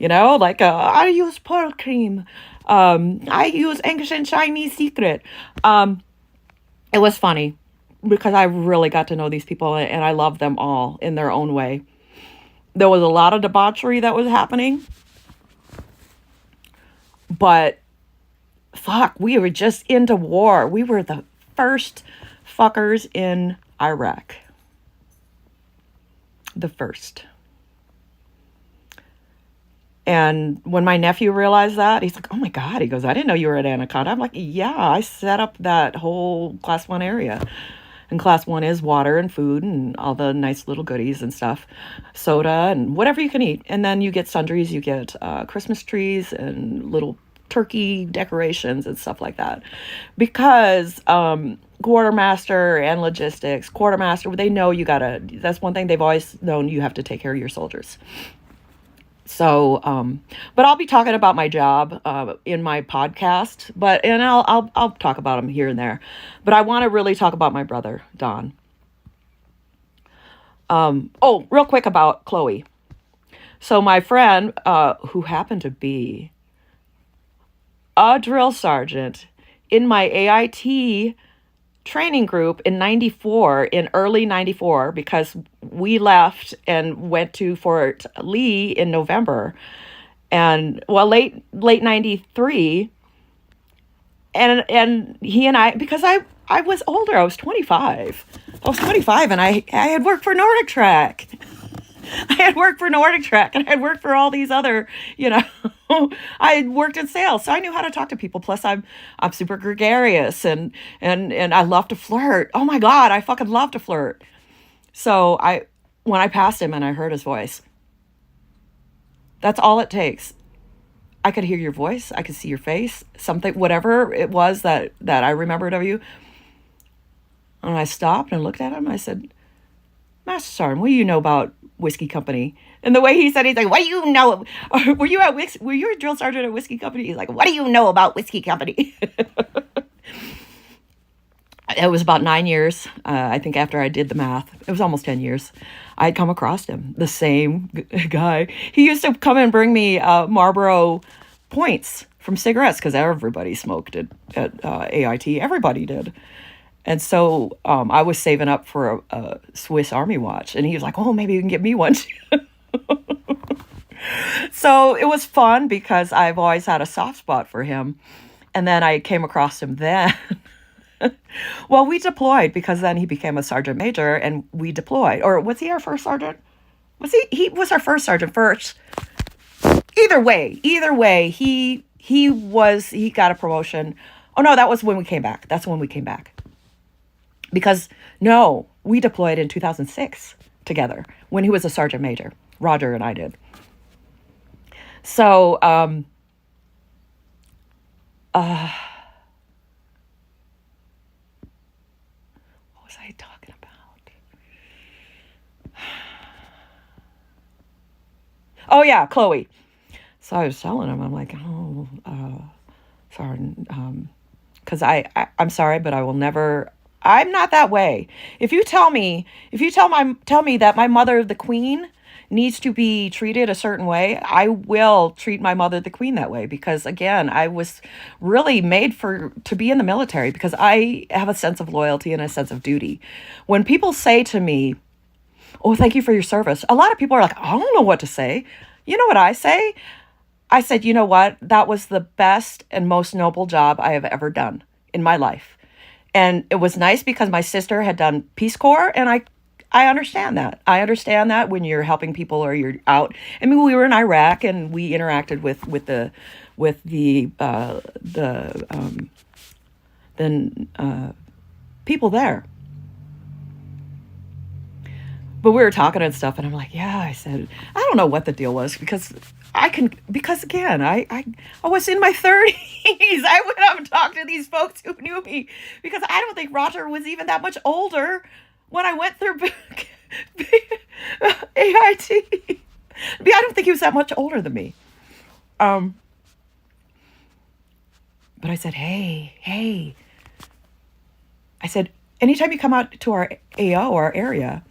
like I use pearl cream. I use ancient Chinese secret. It was funny because I really got to know these people and I love them all in their own way. There was a lot of debauchery that was happening, but fuck, we were just into war. We were the first fuckers in Iraq. The first. And when my nephew realized that, he's like, oh my God. He goes, I didn't know you were at Anaconda. I'm like, yeah, I set up that whole Class 1 area. And Class 1 is water and food and all the nice little goodies and stuff. Soda and whatever you can eat. And then you get sundries. You get Christmas trees and little turkey decorations and stuff like that. Because quartermaster and logistics, they know that's one thing they've always known, you have to take care of your soldiers. So, but I'll be talking about my job in my podcast, and I'll talk about them here and there. But I want to really talk about my brother, Don. Real quick about Chloe. So my friend, who happened to be a drill sergeant in my AIT training group in early 94, because we left and went to Fort Lee in November, and late 93, and he and I, because I was older, I was 25 and I had worked for Nordic Track. I had worked for Nordic Track and I had worked for all these other, I had worked in sales. So I knew how to talk to people. Plus I'm super gregarious and I love to flirt. Oh my God, I fucking love to flirt. So when I passed him and I heard his voice, that's all it takes. I could hear your voice. I could see your face, something, whatever it was that I remembered of you. And I stopped and looked at him. I said, Master Sergeant, what do you know about Whiskey Company? And the way he said, he's like, what do you know? Were you a drill sergeant at Whiskey Company? He's like, what do you know about Whiskey Company? It was about 9 years. I think after I did the math, it was almost 10 years. I had come across him, the same guy. He used to come and bring me Marlboro points from cigarettes because everybody smoked at AIT. Everybody did. And so I was saving up for a Swiss Army watch. And he was like, oh, maybe you can get me one. So it was fun because I've always had a soft spot for him. And then I came across him then. Well, we deployed because then he became a sergeant major and we deployed. Or was he our first sergeant? He was our first sergeant first. Either way, he got a promotion. Oh no, that was when we came back. That's when we came back. Because no, we deployed in 2006 together when he was a sergeant major. Roger and I did. So, what was I talking about? Oh yeah, Chloe. So I was telling him, I'm like, oh, sorry, because I'm sorry, but I will never. I'm not that way. If you tell me that my mother, the queen, needs to be treated a certain way, I will treat my mother, the queen, that way. Because again, I was really made to be in the military because I have a sense of loyalty and a sense of duty. When people say to me, "Oh, thank you for your service," a lot of people are like, "I don't know what to say." You know what I say? I said, you know what? That was the best and most noble job I have ever done in my life. And it was nice because my sister had done Peace Corps, and I understand that. I understand that when you're helping people or you're out. I mean, we were in Iraq and we interacted with the people there. But we were talking and stuff, and I'm like, yeah, I said, I don't know what the deal was because again, I was in my 30s. I went up and talked to these folks who knew me because I don't think Roger was even that much older when I went through AIT. I don't think he was that much older than me. But I said, hey, I said, anytime you come out to our AO, our area,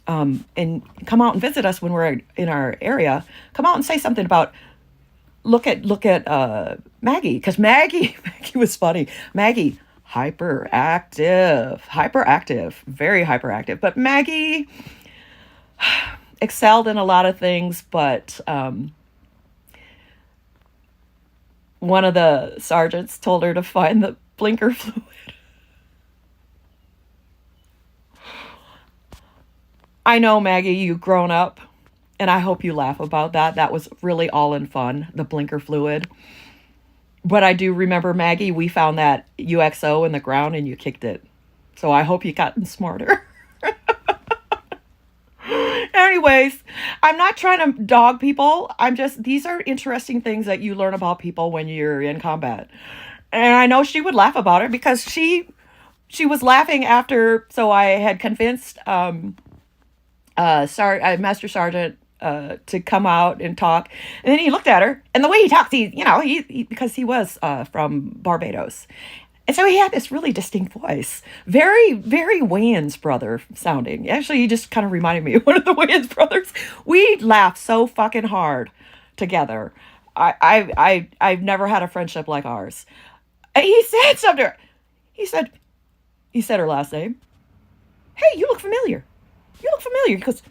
and come out and visit us when we're in our area, come out and say something about look at Maggie, because Maggie was funny. Maggie, hyperactive, very hyperactive, but Maggie excelled in a lot of things. But one of the sergeants told her to find the blinker fluid. I know, Maggie, you've grown up, and I hope you laugh about that. That was really all in fun, the blinker fluid. But I do remember, Maggie, we found that UXO in the ground and you kicked it. So I hope you gotten smarter. Anyways, I'm not trying to dog people. These are interesting things that you learn about people when you're in combat. And I know she would laugh about it because she was laughing after, so I had convinced Master Sergeant to come out and talk, and then he looked at her, and the way he talked, he because he was from Barbados, and so he had this really distinct voice, very very Wayans brother sounding. Actually, he just kind of reminded me of one of the Wayans brothers. We laughed so fucking hard together. I've never had a friendship like ours. And he said something to her. He said her last name. Hey, you look familiar. You look familiar. He goes,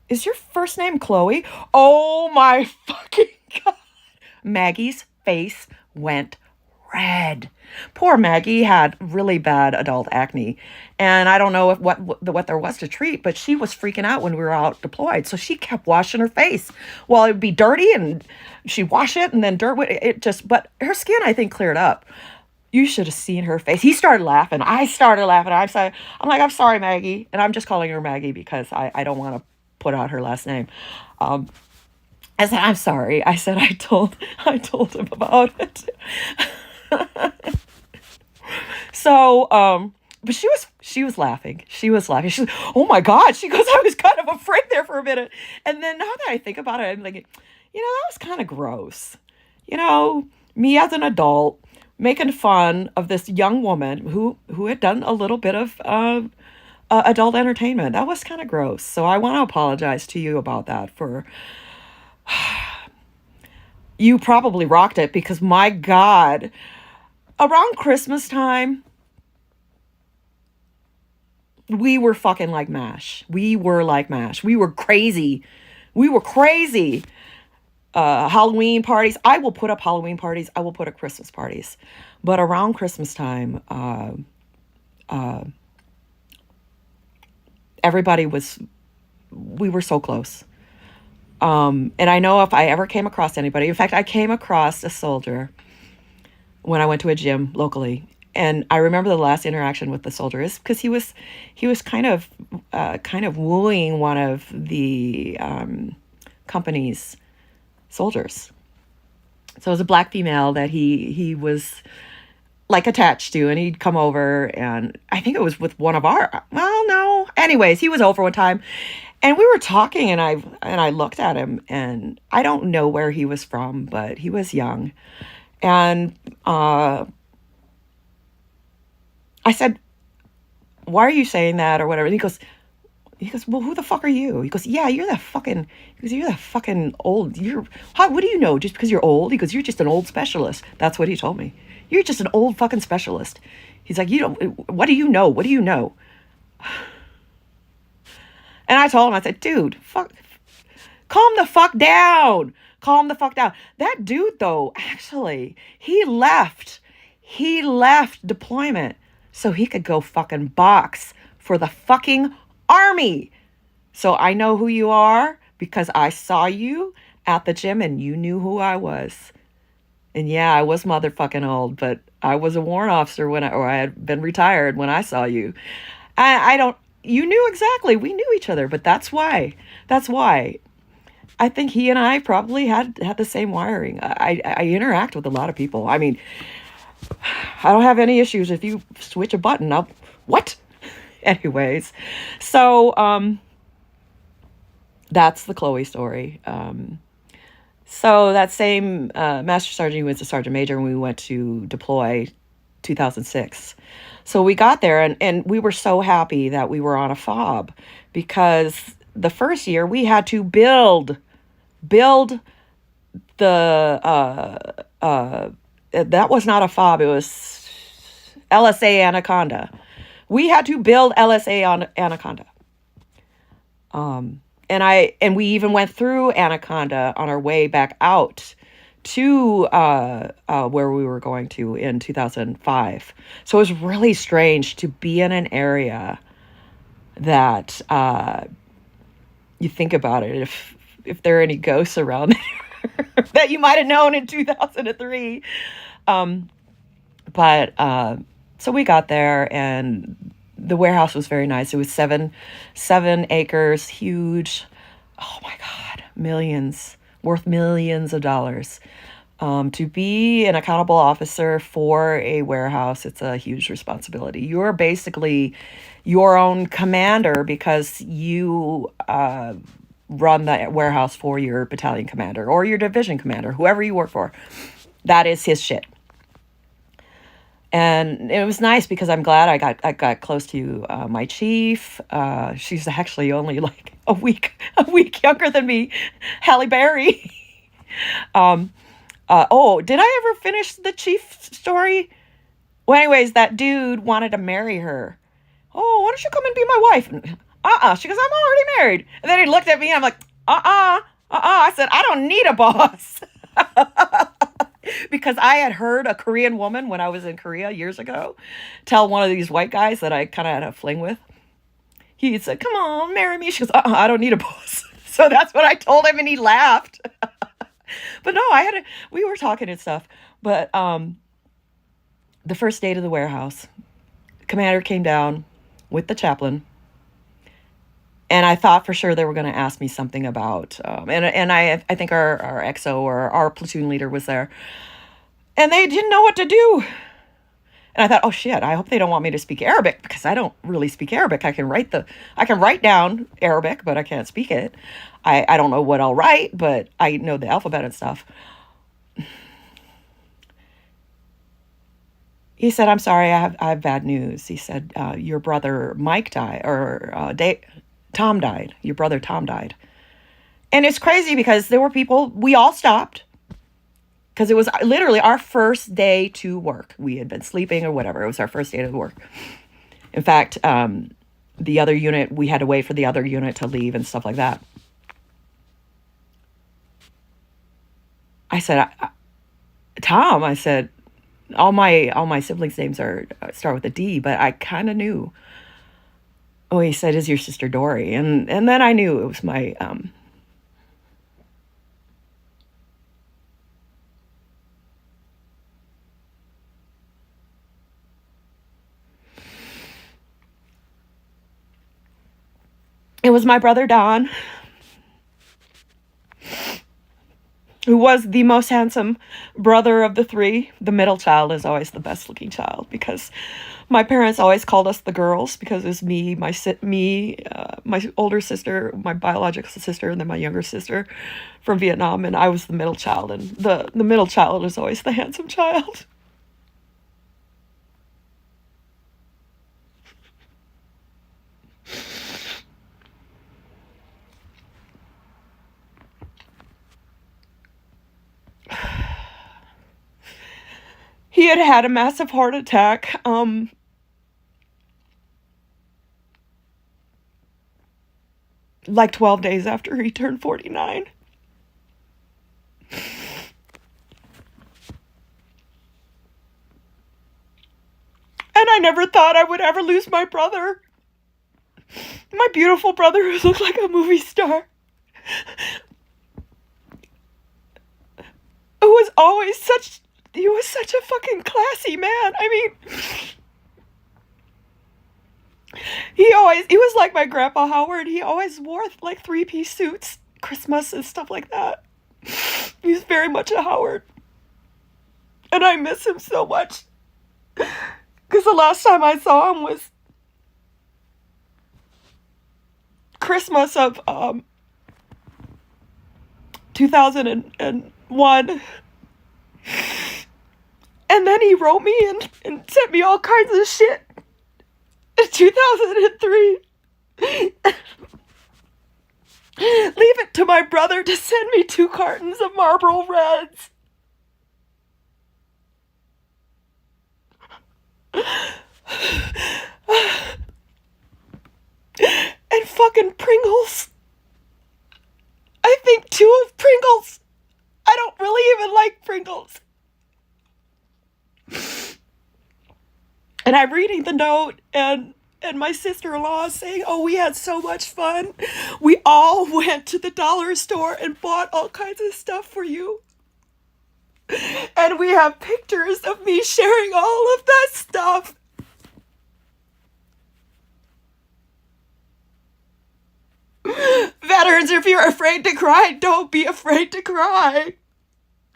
is your first name Chloe? Oh my fucking God. Maggie's face went red. Poor Maggie had really bad adult acne. And I don't know what there was to treat, but she was freaking out when we were out deployed. So she kept washing her face. Well, it would be dirty and she'd wash it and then dirt would, but her skin, I think, cleared up. You should have seen her face. He started laughing. I started laughing. I'm like, I'm sorry, Maggie. And I'm just calling her Maggie because I don't want to put out her last name. I said, I'm sorry. I said, I told him about it. So, but she was laughing. She was laughing. She was, oh my God. She goes, I was kind of afraid there for a minute. And then now that I think about it, I'm like, that was kind of gross. Me as an adult, making fun of this young woman who had done a little bit of adult entertainment. That was kind of gross. So I want to apologize to you about that. You probably rocked it because, my God, around Christmas time, we were fucking like MASH. We were like MASH. We were crazy. Halloween parties. I will put up Halloween parties. I will put up Christmas parties. But around Christmas time, we were so close. And I know if I ever came across anybody, in fact, I came across a soldier when I went to a gym locally. And I remember the last interaction with the soldier is because he was kind of wooing one of the company's soldiers. So it was a black female that he was like attached to, and he'd come over, and I think it was with one of our, well, no, anyways, he was over one time, and we were talking, and I looked at him, and I don't know where he was from, but he was young, and I said, why are you saying that or whatever? And he goes, well, who the fuck are you? He goes, yeah, you're that fucking old. What do you know? Just because you're old? He goes, you're just an old specialist. That's what he told me. You're just an old fucking specialist. He's like, you don't, what do you know? What do you know? And I told him, I said, dude, fuck, calm the fuck down. Calm the fuck down. That dude, though, actually, he left deployment so he could go fucking box for the fucking army. So I know who you are because I saw you at the gym and you knew who I was. And yeah, I was motherfucking old, but I was a warrant officer or I had been retired when I saw you. I don't, you knew exactly, we knew each other, but that's why I think he and I probably had the same wiring. I interact with a lot of people. I mean, I don't have any issues if you switch a button. What? Anyways, so that's the Chloe story. So that same Master Sergeant, he was a Sergeant Major, and we went to deploy 2006. So we got there, and we were so happy that we were on a fob, because the first year we had to build the that was not a fob, it was LSA Anaconda. We had to build LSA on Anaconda. And we even went through Anaconda on our way back out to where we were going to in 2005. So it was really strange to be in an area that you think about it, if there are any ghosts around there that you might have known in 2003. But so we got there, and the warehouse was very nice. It was seven acres, huge. Oh my God, worth millions of dollars. To be an accountable officer for a warehouse, it's a huge responsibility. You're basically your own commander because you run the warehouse for your battalion commander or your division commander, whoever you work for. That is his shit. And it was nice because I'm glad I got close to my chief. She's actually only like a week younger than me, Halle Berry. Did I ever finish the chief story? Well, anyways, that dude wanted to marry her. Oh, why don't you come and be my wife? She goes, I'm already married. And then he looked at me, and I'm like, I said, I don't need a boss. Because I had heard a Korean woman when I was in Korea years ago tell one of these white guys that I kind of had a fling with. He said, come on, marry me. She goes, I don't need a boss. So that's what I told him, and he laughed. But no, we were talking and stuff. But the first day to the warehouse, the commander came down with the chaplain. And I thought for sure they were going to ask me something about, and I think our XO or our platoon leader was there, and they didn't know what to do. And I thought, oh shit, I hope they don't want me to speak Arabic, because I don't really speak Arabic. I can write down Arabic, but I can't speak it. I don't know what I'll write, but I know the alphabet and stuff. He said, I'm sorry, I have bad news. He said, your brother Mike died, or Tom died. Your brother Tom died. And it's crazy because there were people, we all stopped, because it was literally our first day to work. We had been sleeping or whatever. It was our first day to work. In fact, the other unit, we had to wait for the other unit to leave and stuff like that. I said, Tom, I said, all my siblings' names start with a D, but I kind of knew. Oh, he said, is your sister Dory? And then I knew it was my It was my brother Don, who was the most handsome brother of the three. The middle child is always the best looking child because my parents always called us the girls because it was my older sister, my biological sister, and then my younger sister from Vietnam, and I was the middle child, and the middle child is always the handsome child. He had had a massive heart attack like 12 days after he turned 49. And I never thought I would ever lose my brother. My beautiful brother who looked like a movie star. He was such a fucking classy man. I mean, he was like my grandpa Howard. He always wore like 3-piece suits, Christmas and stuff like that. He's very much a Howard. And I miss him so much. Because the last time I saw him was Christmas of 2001. And then he wrote me and sent me all kinds of shit in 2003. Leave it to my brother to send me 2 cartons of Marlboro Reds. And fucking Pringles. I think 2 of Pringles. I don't really even like Pringles. And I'm reading the note, and my sister-in-law is saying, oh, we had so much fun. We all went to the dollar store and bought all kinds of stuff for you. And we have pictures of me sharing all of that stuff. Veterans, if you're afraid to cry, don't be afraid to cry.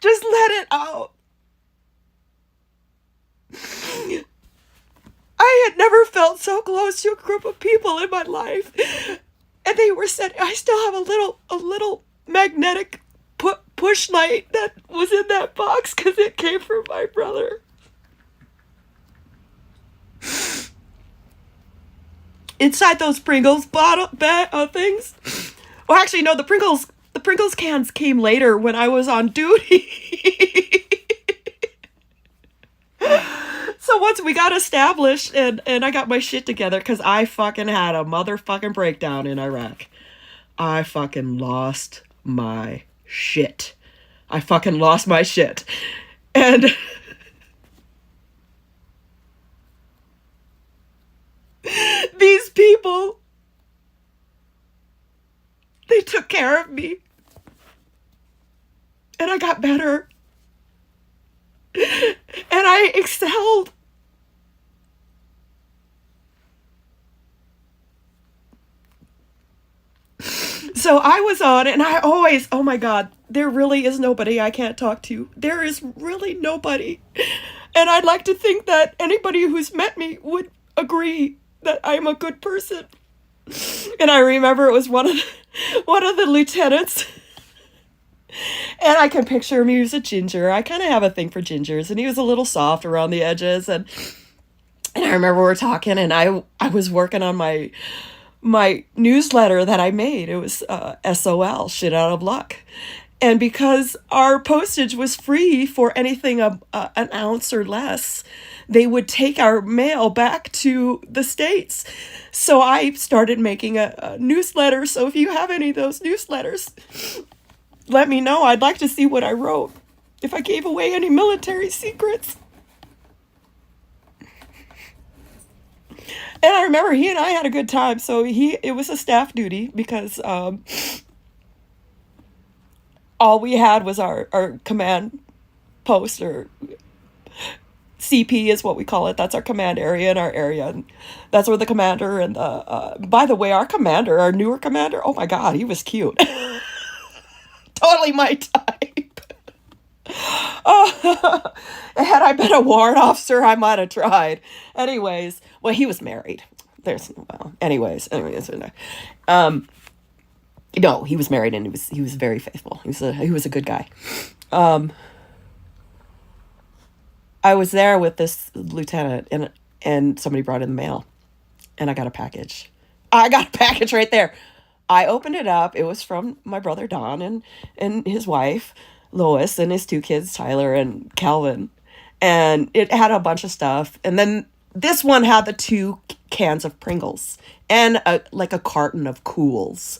Just let it out. I had never felt so close to a group of people in my life. And they were said, I still have a little magnetic push light that was in that box because it came from my brother. Inside those Pringles things. Well, actually, no, the Pringles cans came later when I was on duty. So once we got established and I got my shit together, because I fucking had a motherfucking breakdown in Iraq. I fucking lost my shit. And these people, they took care of me. And I got better. And I excelled. So I was on, and I always, oh my God, there really is nobody I can't talk to. There is really nobody. And I'd like to think that anybody who's met me would agree that I'm a good person. And I remember it was one of the lieutenants. And I can picture him. He was a ginger. I kind of have a thing for gingers, and he was a little soft around the edges. And I remember we were talking, and I was working on my newsletter that I made. It was SOL, shit out of luck. And because our postage was free for anything an ounce or less, they would take our mail back to the States. So I started making a newsletter. So if you have any of those newsletters, let me know. I'd like to see what I wrote. If I gave away any military secrets. And I remember he and I had a good time. So it was a staff duty because all we had was our command post or CP is what we call it. That's our command area in our area. And that's where the commander and the, by the way, our commander, our newer commander, oh my God, he was cute. Totally my type. Oh, had I been a warrant officer, I might have tried. Anyways, well, he was married. Anyways. No, he was married and he was very faithful. He was a good guy. I was there with this lieutenant and somebody brought in the mail and I got a package. I got a package right there. I opened it up. It was from my brother Don and his wife Lois and his two kids Tyler and Calvin. And it had a bunch of stuff. And then this one had the 2 cans of Pringles and like a carton of Cools.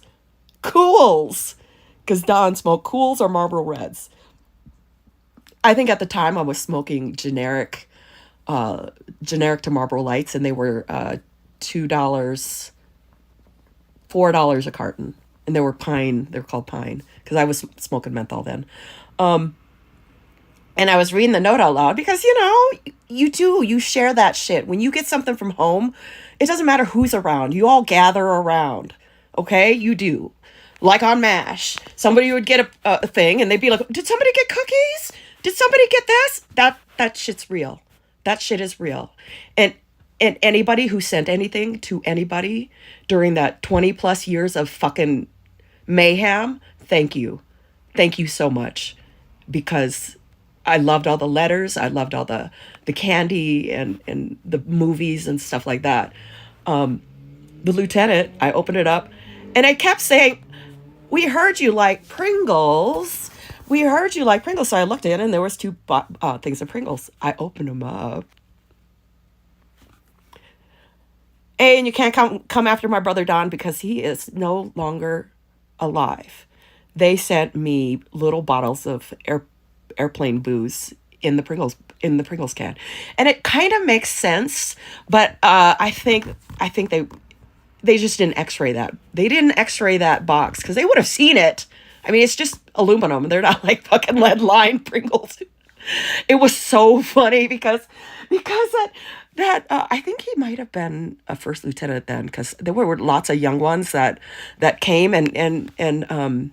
Cools! Because Don smoked Cools or Marlboro Reds. I think at the time I was smoking generic to Marlboro Lights, and they were $2, $4 a carton, and they were pine. They were called pine because I was smoking menthol then. And I was reading the note out loud because you share that shit when you get something from home. It doesn't matter who's around. You all gather around. Okay, you do. Like on MASH, somebody would get a thing, and they'd be like, "Did somebody get cookies? Did somebody get this?" That shit's real. That shit is real. And anybody who sent anything to anybody during that 20 plus years of fucking mayhem, thank you. Thank you so much. Because I loved all the letters. I loved all the candy and the movies and stuff like that. The lieutenant, I opened it up and I kept saying, "We heard you like Pringles. We heard you like Pringles." So I looked in and there was 2 things of Pringles. I opened them up. And you can't come after my brother Don because he is no longer alive. They sent me little bottles of airplane booze in the Pringles can, and it kind of makes sense. But I think they just didn't X-ray that. They didn't X-ray that box because they would have seen it. I mean, it's just aluminum. They're not like fucking lead-lined Pringles. It was so funny because that I think he might have been a first lieutenant then because there were lots of young ones that came and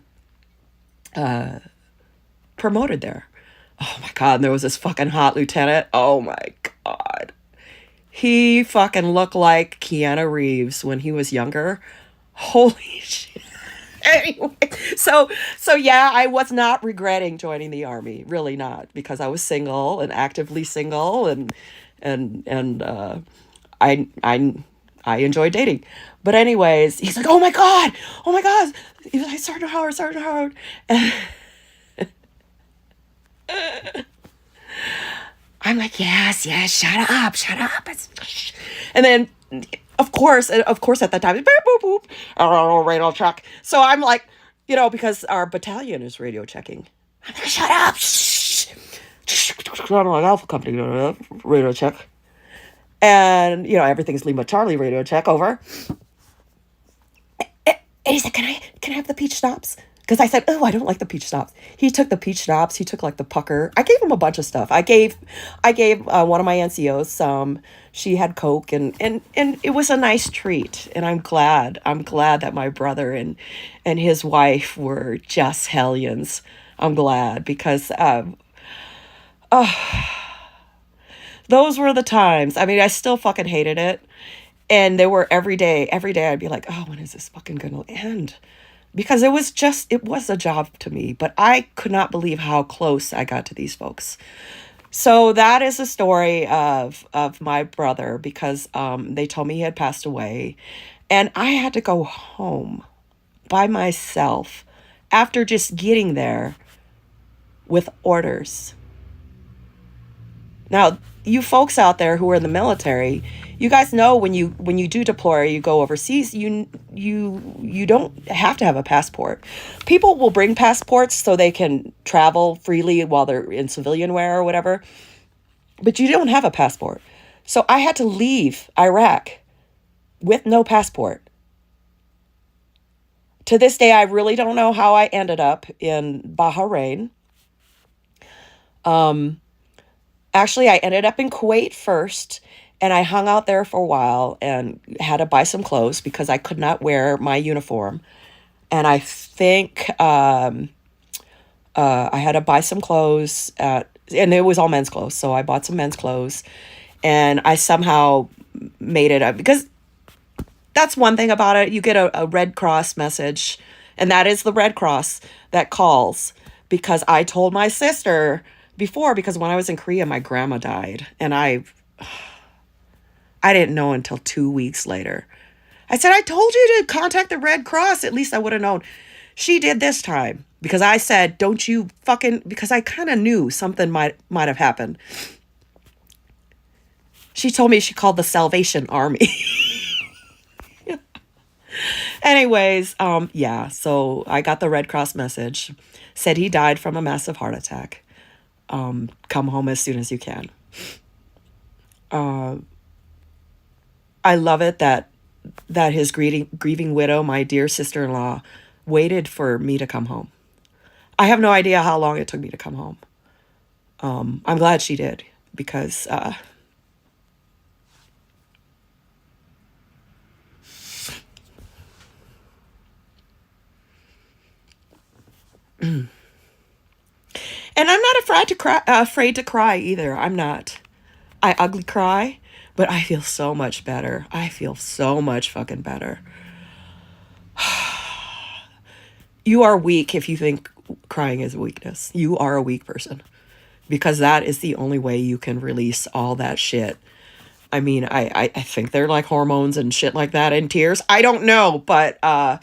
promoted there. Oh my God, and there was this fucking hot lieutenant. Oh my God. He fucking looked like Keanu Reeves when he was younger. Holy shit. Anyway, so yeah, I was not regretting joining the Army, really not, because I was single and actively single, and I enjoyed dating. But anyways, he's like, oh my God. He was like, Sergeant Howard. I'm like, yes, shut up. And then, of course, at that time, boop, boop, boop, radar check. So I'm like, because our battalion is radio checking. I'm like, shut up. Shh. Alpha Company, radio check. And, everything's Lima Charlie, radio check, over. And he said, can I have the peach schnapps? Because I said, oh, I don't like the peach schnapps. He took the peach schnapps. He took like the pucker. I gave him a bunch of stuff. I gave one of my NCOs some. She had Coke, and it was a nice treat. And I'm glad that my brother and his wife were just hellions. I'm glad because those were the times. I mean, I still fucking hated it. And they were every day I'd be like, oh, when is this fucking gonna end? Because it was a job to me, but I could not believe how close I got to these folks. So that is the story of my brother, because they told me he had passed away, and I had to go home by myself after just getting there with orders. Now, you folks out there who are in the military, you guys know when you do deploy, you go overseas, you don't have to have a passport. People will bring passports so they can travel freely while they're in civilian wear or whatever, but you don't have a passport. So I had to leave Iraq with no passport. To this day, I really don't know how I ended up in Bahrain. Actually, I ended up in Kuwait first, and I hung out there for a while and had to buy some clothes because I could not wear my uniform. And I think I had to buy some clothes and it was all men's clothes. So I bought some men's clothes, and I somehow made it up because that's one thing about it. You get a Red Cross message, and that is the Red Cross that calls because I told my sister before, because when I was in Korea, my grandma died, and I didn't know until 2 weeks later. I said, I told you to contact the Red Cross. At least I would have known. She did this time because I said, don't you fucking, because I kind of knew something might have happened. She told me she called the Salvation Army. Anyways, yeah, so I got the Red Cross message. Said he died from a massive heart attack. Come home as soon as you can. I love it that his grieving widow, my dear sister-in-law, waited for me to come home. I have no idea how long it took me to come home. I'm glad she did because and I'm not afraid to cry either. I'm not. I ugly cry, but I feel so much better. I feel so much fucking better. You are weak if you think crying is a weakness. You are a weak person because that is the only way you can release all that shit. I mean, I think they're like hormones and shit like that in tears. I don't know, but I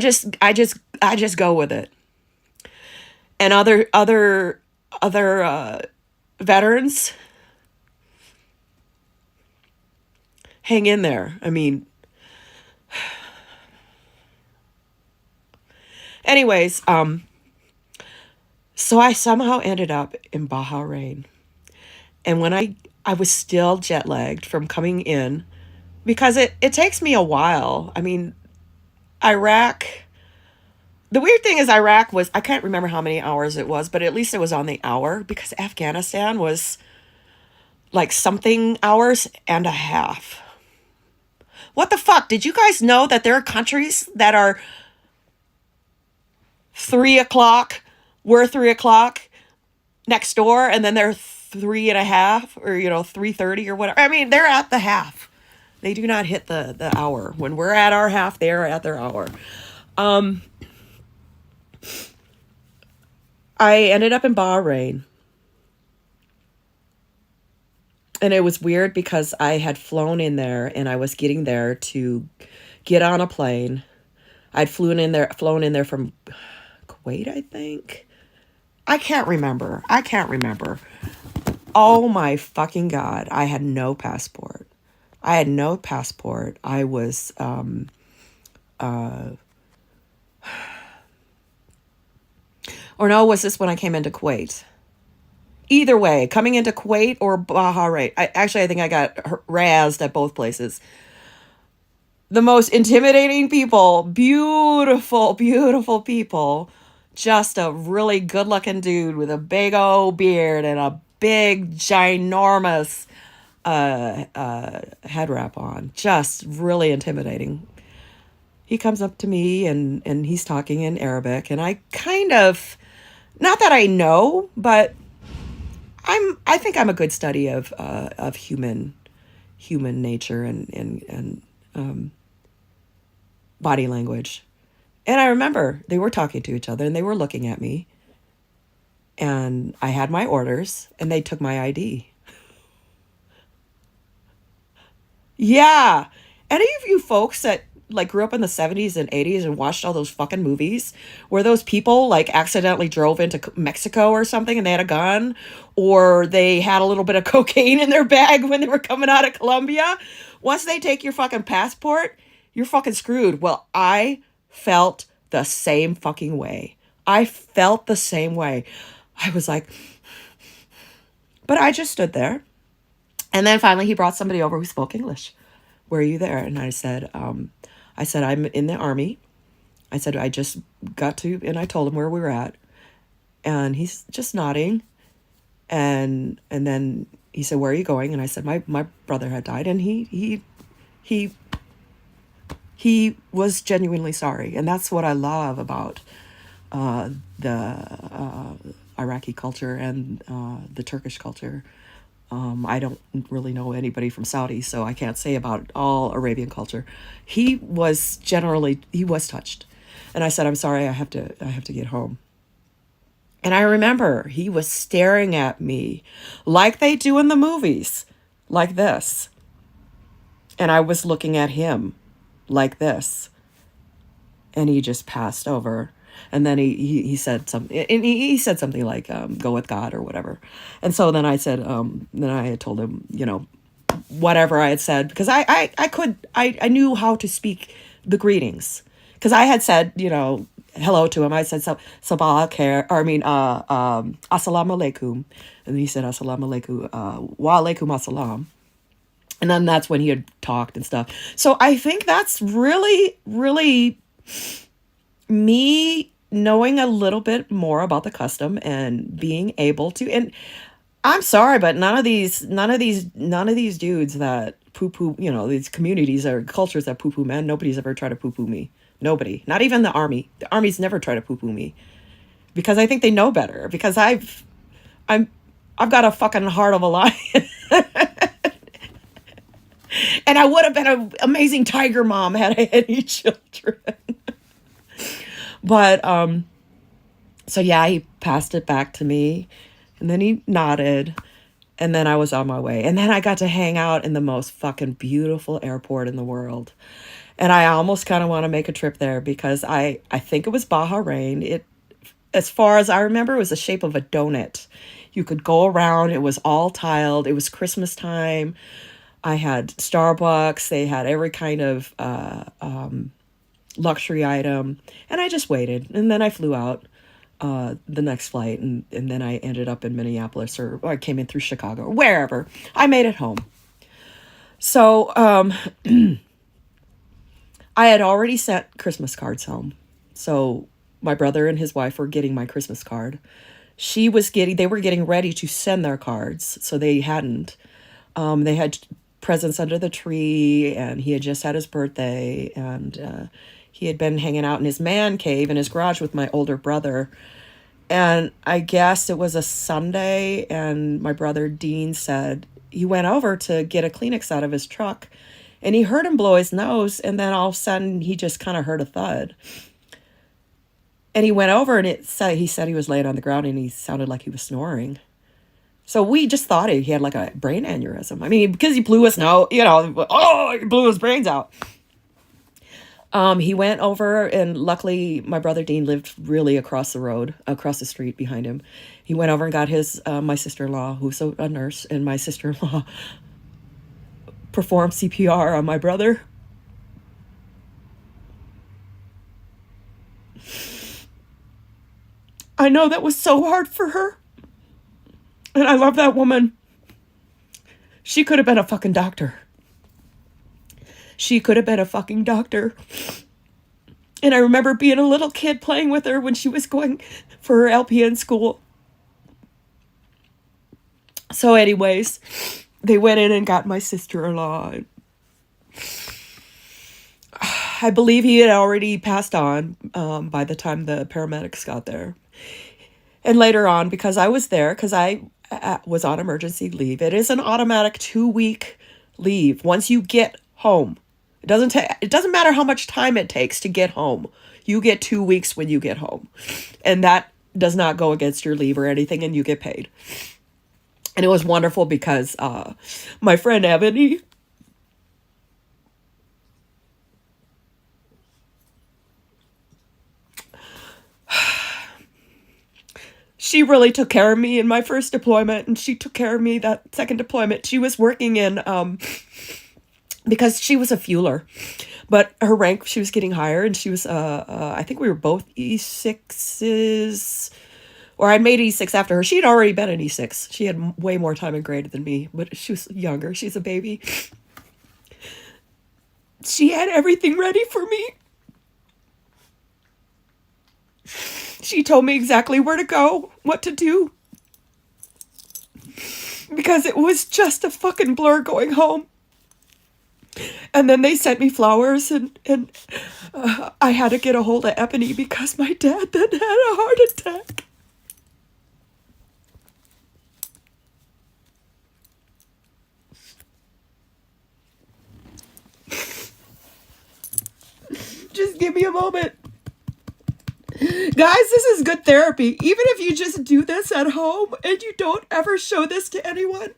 just go with it. And other veterans, hang in there. I mean, anyways, so I somehow ended up in Bahrain. And when I was still jet lagged from coming in, because it takes me a while. I mean, Iraq, the weird thing is Iraq was, I can't remember how many hours it was, but at least it was on the hour, because Afghanistan was like something hours and a half. What the fuck? Did you guys know that there are countries that are 3 o'clock, we're 3 o'clock next door, and then they're 3.5 or 3:30 or whatever. I mean, they're at the half. They do not hit the hour. When we're at our half, they're at their hour. I ended up in Bahrain. And it was weird because I had flown in there and I was getting there to get on a plane. I'd flown in there from Kuwait, I think. I can't remember. Oh my fucking God. I had no passport. I was, or no, was this when I came into Kuwait? Either way, coming into Kuwait or Bahrain. I think I got razzed at both places. The most intimidating people, beautiful, beautiful people. Just a really good looking dude with a big old beard and a big, ginormous head wrap on. Just really intimidating. He comes up to me and he's talking in Arabic, and I kind of, not that I know, but I think I'm a good study of human nature and body language. And I remember they were talking to each other and they were looking at me, and I had my orders and they took my ID. Yeah. Any of you folks that like grew up in the 70s and 80s and watched all those fucking movies where those people like accidentally drove into Mexico or something and they had a gun, or they had a little bit of cocaine in their bag when they were coming out of Colombia? Once they take your fucking passport, you're fucking screwed. Well, I felt the same fucking way. I felt the same way. I was like, but I just stood there. And then finally he brought somebody over who spoke English. Where are you there? And I said, I'm in the army. I said, I just got to, and I told him where we were at. And he's just nodding. And then he said, "Where are you going?" And I said, my brother had died, and he he was genuinely sorry. And that's what I love about the Iraqi culture and the Turkish culture. I don't really know anybody from Saudi, so I can't say about all Arabian culture. He was touched. And I said, "I'm sorry, I have to get home." And I remember he was staring at me like they do in the movies, like this. And I was looking at him like this. And he just passed over. And then he said something, and he said something like, "Go with God," or whatever. And so then I said, then I had told him, whatever I had said, because I knew how to speak the greetings, because I had said, hello to him. I said, Sabah khair, or I mean, assalamu alaikum. And he said, assalamu alaikum, wa alaikum assalam. And then that's when he had talked and stuff. So I think that's really, really me knowing a little bit more about the custom and being able to, and I'm sorry, but none of these dudes that poo poo, these communities or cultures that poo poo men, nobody's ever tried to poo poo me. Nobody, not even the army. The army's never tried to poo poo me, because I think they know better, because I've got a fucking heart of a lion. And I would have been an amazing tiger mom had I had any children. But so yeah, he passed it back to me, and then he nodded, and then I was on my way. And then I got to hang out in the most fucking beautiful airport in the world. And I almost kind of want to make a trip there, because I think it was Bahrain. It, as far as I remember, it was the shape of a donut. You could go around. It was all tiled. It was Christmas time. I had Starbucks. They had every kind of luxury item. And I just waited. And then I flew out the next flight. And then I ended up in Minneapolis, or I came in through Chicago, or wherever. I made it home. So I had already sent Christmas cards home. So my brother and his wife were getting my Christmas card. They were getting ready to send their cards. So they hadn't. They had presents under the tree, and he had just had his birthday, and he had been hanging out in his man cave in his garage with my older brother. And I guess it was a Sunday, and my brother Dean said he went over to get a Kleenex out of his truck, and he heard him blow his nose, and then all of a sudden he just kind of heard a thud. And he went over, and he said he was laying on the ground, and he sounded like he was snoring. So we just thought he had like a brain aneurysm. I mean, because he blew his nose, he blew his brains out. He went over, and luckily my brother Dean lived really across the street behind him. He went over and got my sister-in-law, who's a nurse, and my sister-in-law performed CPR on my brother. I know that was so hard for her. And I love that woman. She could have been a fucking doctor. She could have been a fucking doctor. And I remember being a little kid playing with her when she was going for her LPN school. So anyways, they went in and got my sister-in-law. I believe he had already passed on by the time the paramedics got there. And later on, because I was there, because I was on emergency leave. It is an automatic 2-week leave once you get home. It doesn't matter how much time it takes to get home. You get 2 weeks when you get home. And that does not go against your leave or anything, and you get paid. And it was wonderful because my friend Ebony, she really took care of me in my first deployment, and she took care of me that second deployment. She was working in, because she was a fueler, but her rank, she was getting higher, and she was, I think we were both E6s, or I made E6 after her. She had already been an E6. She had way more time and grade than me, but she was younger. She's a baby. She had everything ready for me. She told me exactly where to go, what to do. because it was just a fucking blur going home. And then they sent me flowers, and I had to get a hold of Ebony because my dad then had a heart attack. Just give me a moment. Guys, this is good therapy. Even if you just do this at home and you don't ever show this to anyone.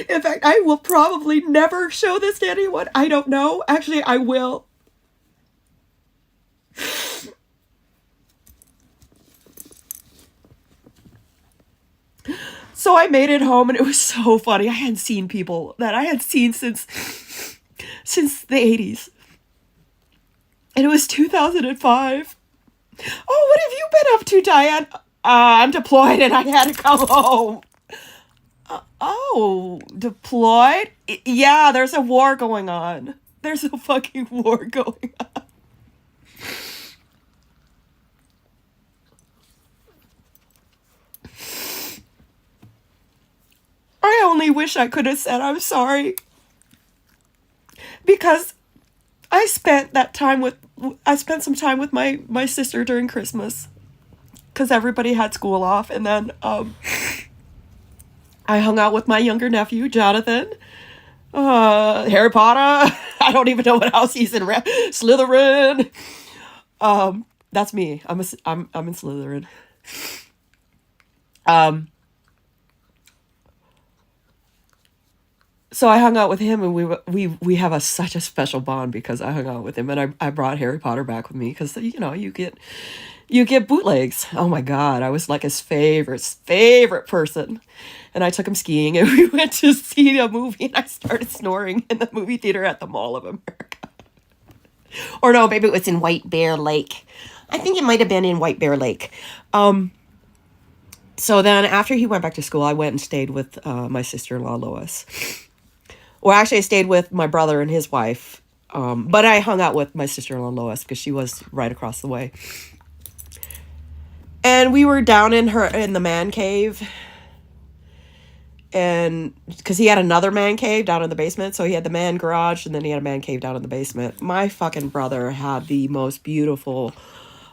In fact, I will probably never show this to anyone. I don't know. Actually, I will. So I made it home, and it was so funny. I hadn't seen people that I had seen since the 80s. And it was 2005. Oh, what have you been up to, Diane? I'm deployed and I had to come home. Oh, deployed? Yeah, there's a war going on. There's a fucking war going on. I only wish I could have said I'm sorry. Because I spent some time with my sister during Christmas. Because everybody had school off. And then I hung out with my younger nephew, Jonathan. Harry Potter. I don't even know what else he's in. Slytherin. That's me. I'm in Slytherin. So I hung out with him, and we have such a special bond because I hung out with him, and I brought Harry Potter back with me because you get bootlegs. Oh my God, I was like his favorite person, and I took him skiing, and we went to see a movie, and I started snoring in the movie theater at the Mall of America. Or no, maybe it was in White Bear Lake. I think it might have been in White Bear Lake. So then after he went back to school, I went and stayed with my sister-in-law, Lois. Well, actually, I stayed with my brother and his wife. But I hung out with my sister-in-law, Lois, because she was right across the way. And we were down in the man cave. And because he had another man cave down in the basement. So he had the man garage, and then he had a man cave down in the basement. My fucking brother had the most beautiful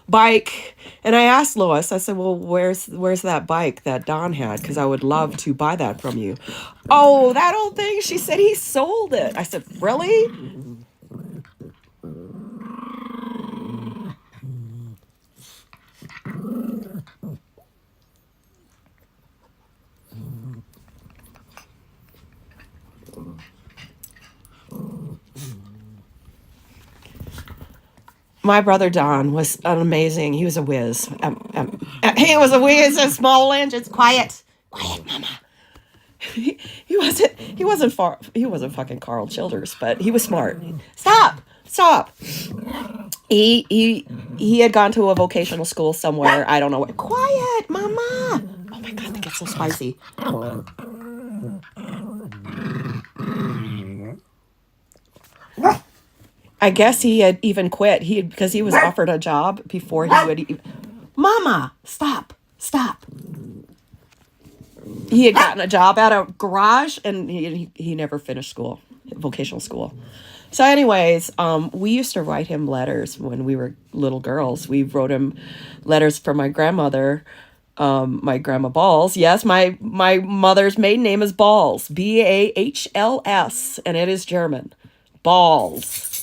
bike. And I asked Lois, I said, well, where's that bike that Don had? Because I would love to buy that from you. Oh, that old thing? She said he sold it. I said, really? My brother Don was amazing. He was a whiz. He was a whiz of small engines. Quiet, mama. He wasn't fucking Carl Childers, but he was smart. Stop. He had gone to a vocational school somewhere. I don't know what. Quiet, mama. Oh my God, that gets so spicy. I guess he had even quit. Because he was offered a job before he would. Mama, stop. He had gotten a job at a garage, and he never finished vocational school. So anyways, we used to write him letters when we were little girls. We wrote him letters from my grandmother, my grandma Balls. Yes, my mother's maiden name is Balls, Bahls, and it is German. Balls.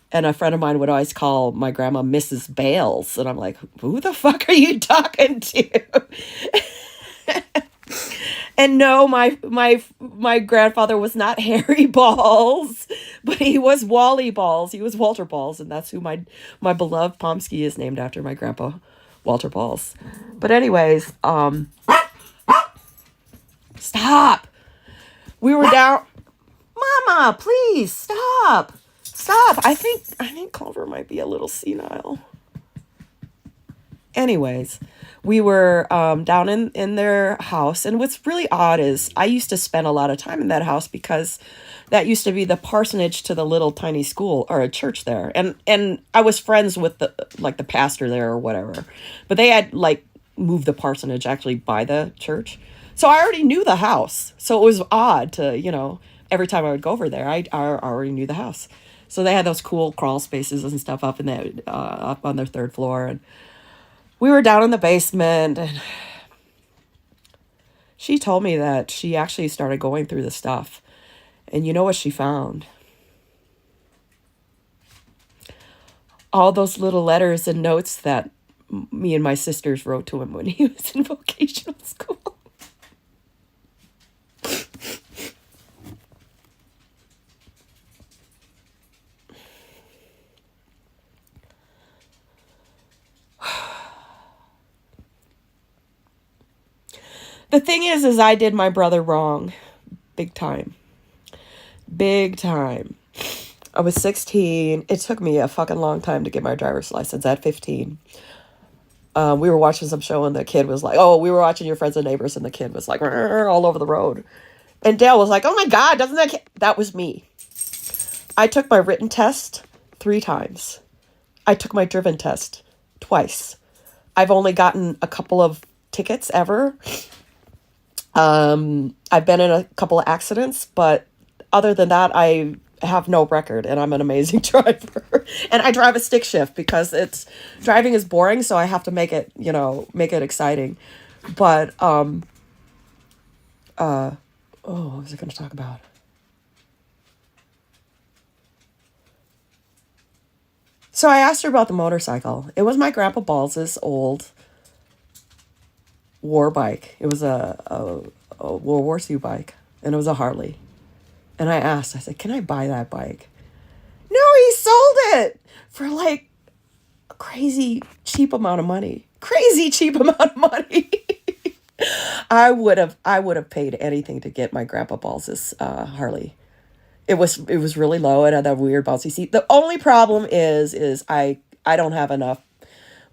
And a friend of mine would always call my grandma Mrs. Bales. And I'm like, who the fuck are you talking to? And no, my grandfather was not Harry Balls, but he was Wally Balls. He was Walter Balls. And that's who my beloved Pomsky is named after, my grandpa, Walter Balls. But anyways, stop. We were down. Mama, please stop. I think Culver might be a little senile. Anyways, we were down in their house, and what's really odd is I used to spend a lot of time in that house because that used to be the parsonage to the little tiny school or a church there, and I was friends with the pastor there or whatever, but they had moved the parsonage actually by the church, So I already knew the house. So it was odd to, every time I would go over there, I already knew the house. So they had those cool crawl spaces and stuff up in that up on their third floor, and we were down in the basement. And she told me that she actually started going through the stuff, and you know what she found? All those little letters and notes that me and my sisters wrote to him when he was in vocational school. The thing is I did my brother wrong. Big time. Big time. I was 16. It took me a fucking long time to get my driver's license at 15. We were watching some show and the kid was like, oh, we were watching Your Friends and Neighbors, and the kid was like, all over the road. And Dale was like, oh my God, doesn't that was me. I took my written test 3 times. I took my driven test twice. I've only gotten a couple of tickets ever. I've been in a couple of accidents, but other than that, I have no record, and I'm an amazing driver. And I drive a stick shift because driving is boring, so I have to make it exciting. But what was I going to talk about? So I asked her about the motorcycle. It was my grandpa Balls's old war bike. It was a World War II bike, and it was a Harley. And I said, can I buy that bike? No, he sold it for like a crazy cheap amount of money. Crazy cheap amount of money. I would have paid anything to get my grandpa Balls's Harley. It was really low. It had that weird bouncy seat. The only problem is I don't have enough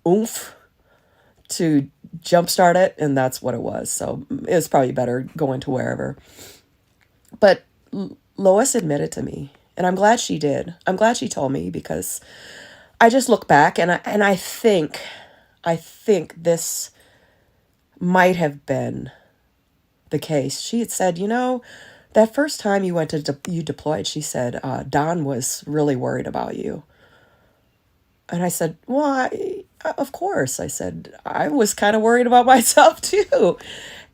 oomph to jumpstart it, and that's what it was. So it was probably better going to wherever. But Lois admitted to me, and I'm glad she did. I'm glad she told me, because I just look back and I think this might have been the case. She had said, that first time you deployed, she said, Don was really worried about you. And I said, well, of course. I said, I was kind of worried about myself too.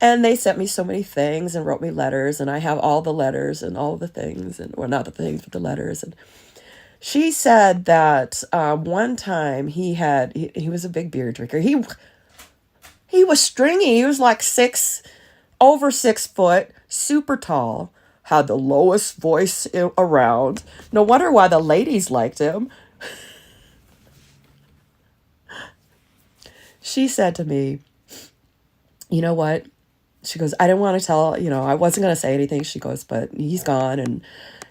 And they sent me so many things and wrote me letters, and I have all the letters and all the things, and well, not the things, but the letters. And she said that one time he was a big beer drinker. He was stringy. He was like over 6 foot, super tall, had the lowest voice around. No wonder why the ladies liked him. She said to me, you know what? She goes, I didn't want to tell, I wasn't going to say anything. She goes, but he's gone. And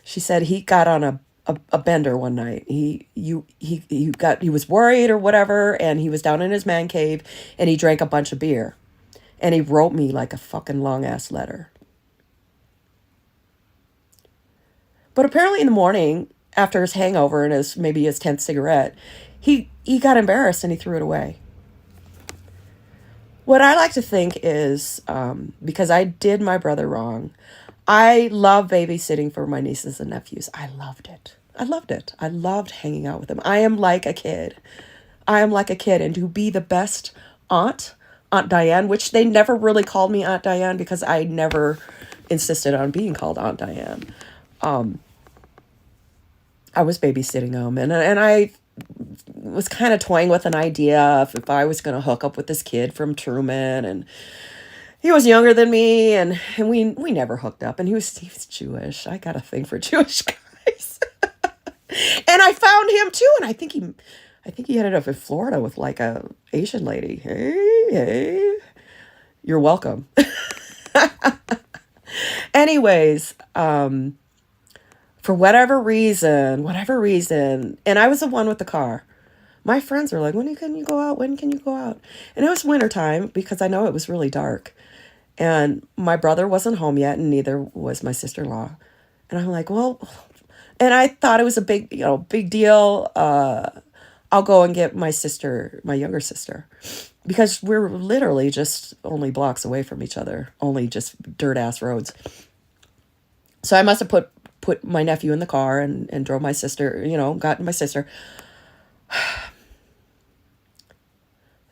she said he got on a bender one night. He was worried or whatever, and he was down in his man cave, and he drank a bunch of beer. And he wrote me like a fucking long ass letter. But apparently in the morning, after his hangover and maybe his 10th cigarette, he got embarrassed and he threw it away. What I like to think is, because I did my brother wrong, I love babysitting for my nieces and nephews. I loved it. I loved hanging out with them. I am like a kid. And to be the best Aunt Diane, which they never really called me Aunt Diane because I never insisted on being called Aunt Diane. I was babysitting them, and I was kind of toying with an idea of if I was going to hook up with this kid from Truman, and he was younger than me, and we never hooked up, and he was Jewish. I got a thing for Jewish guys. And I found him too, and I think he ended up in Florida with like a Asian lady. Hey, you're welcome. Anyways, for whatever reason, and I was the one with the car. My friends were like, when can you go out? And it was wintertime because I know it was really dark. And my brother wasn't home yet, and neither was my sister-in-law. And I'm like, well, and I thought it was a big deal. I'll go and get my sister, my younger sister, because we're literally just only blocks away from each other, only just dirt ass roads. So I must have put my nephew in the car and drove my sister, got my sister.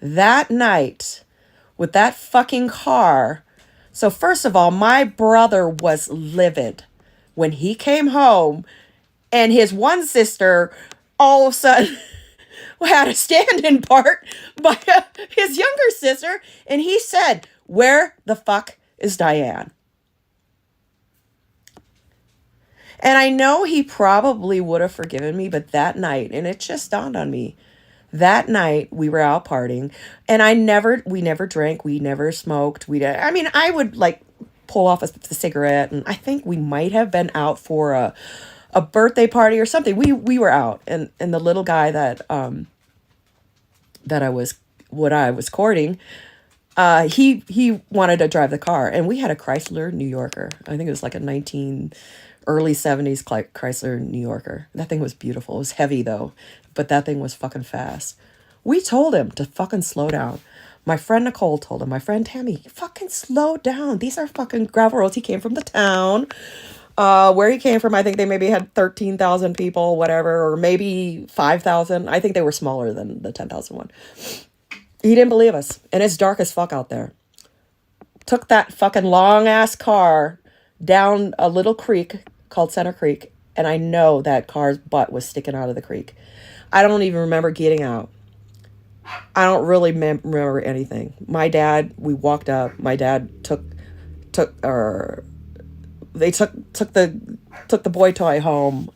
That night with that fucking car. So first of all, my brother was livid when he came home, and his one sister all of a sudden had a stand-in part by his younger sister, and he said, "Where the fuck is Diane?" And I know he probably would have forgiven me, but that night, and it just dawned on me, that night we were out partying, and we never drank, we never smoked. I mean, I would like pull off a cigarette, and I think we might have been out for a birthday party or something. We were out, and the little guy that I was courting, he wanted to drive the car, and we had a Chrysler New Yorker. I think it was like a early 70s Chrysler New Yorker. That thing was beautiful. It was heavy though, but that thing was fucking fast. We told him to fucking slow down. My friend Nicole told him, my friend Tammy, fucking slow down. These are fucking gravel roads. He came from the town. Where he came from, I think they maybe had 13,000 people, whatever, or maybe 5,000. I think they were smaller than the 10,000 one. He didn't believe us, and it's dark as fuck out there. Took that fucking long ass car down a little creek called Center Creek, and I know that car's butt was sticking out of the creek. I don't even remember getting out. I don't really remember anything. We walked up. My dad took the boy toy home,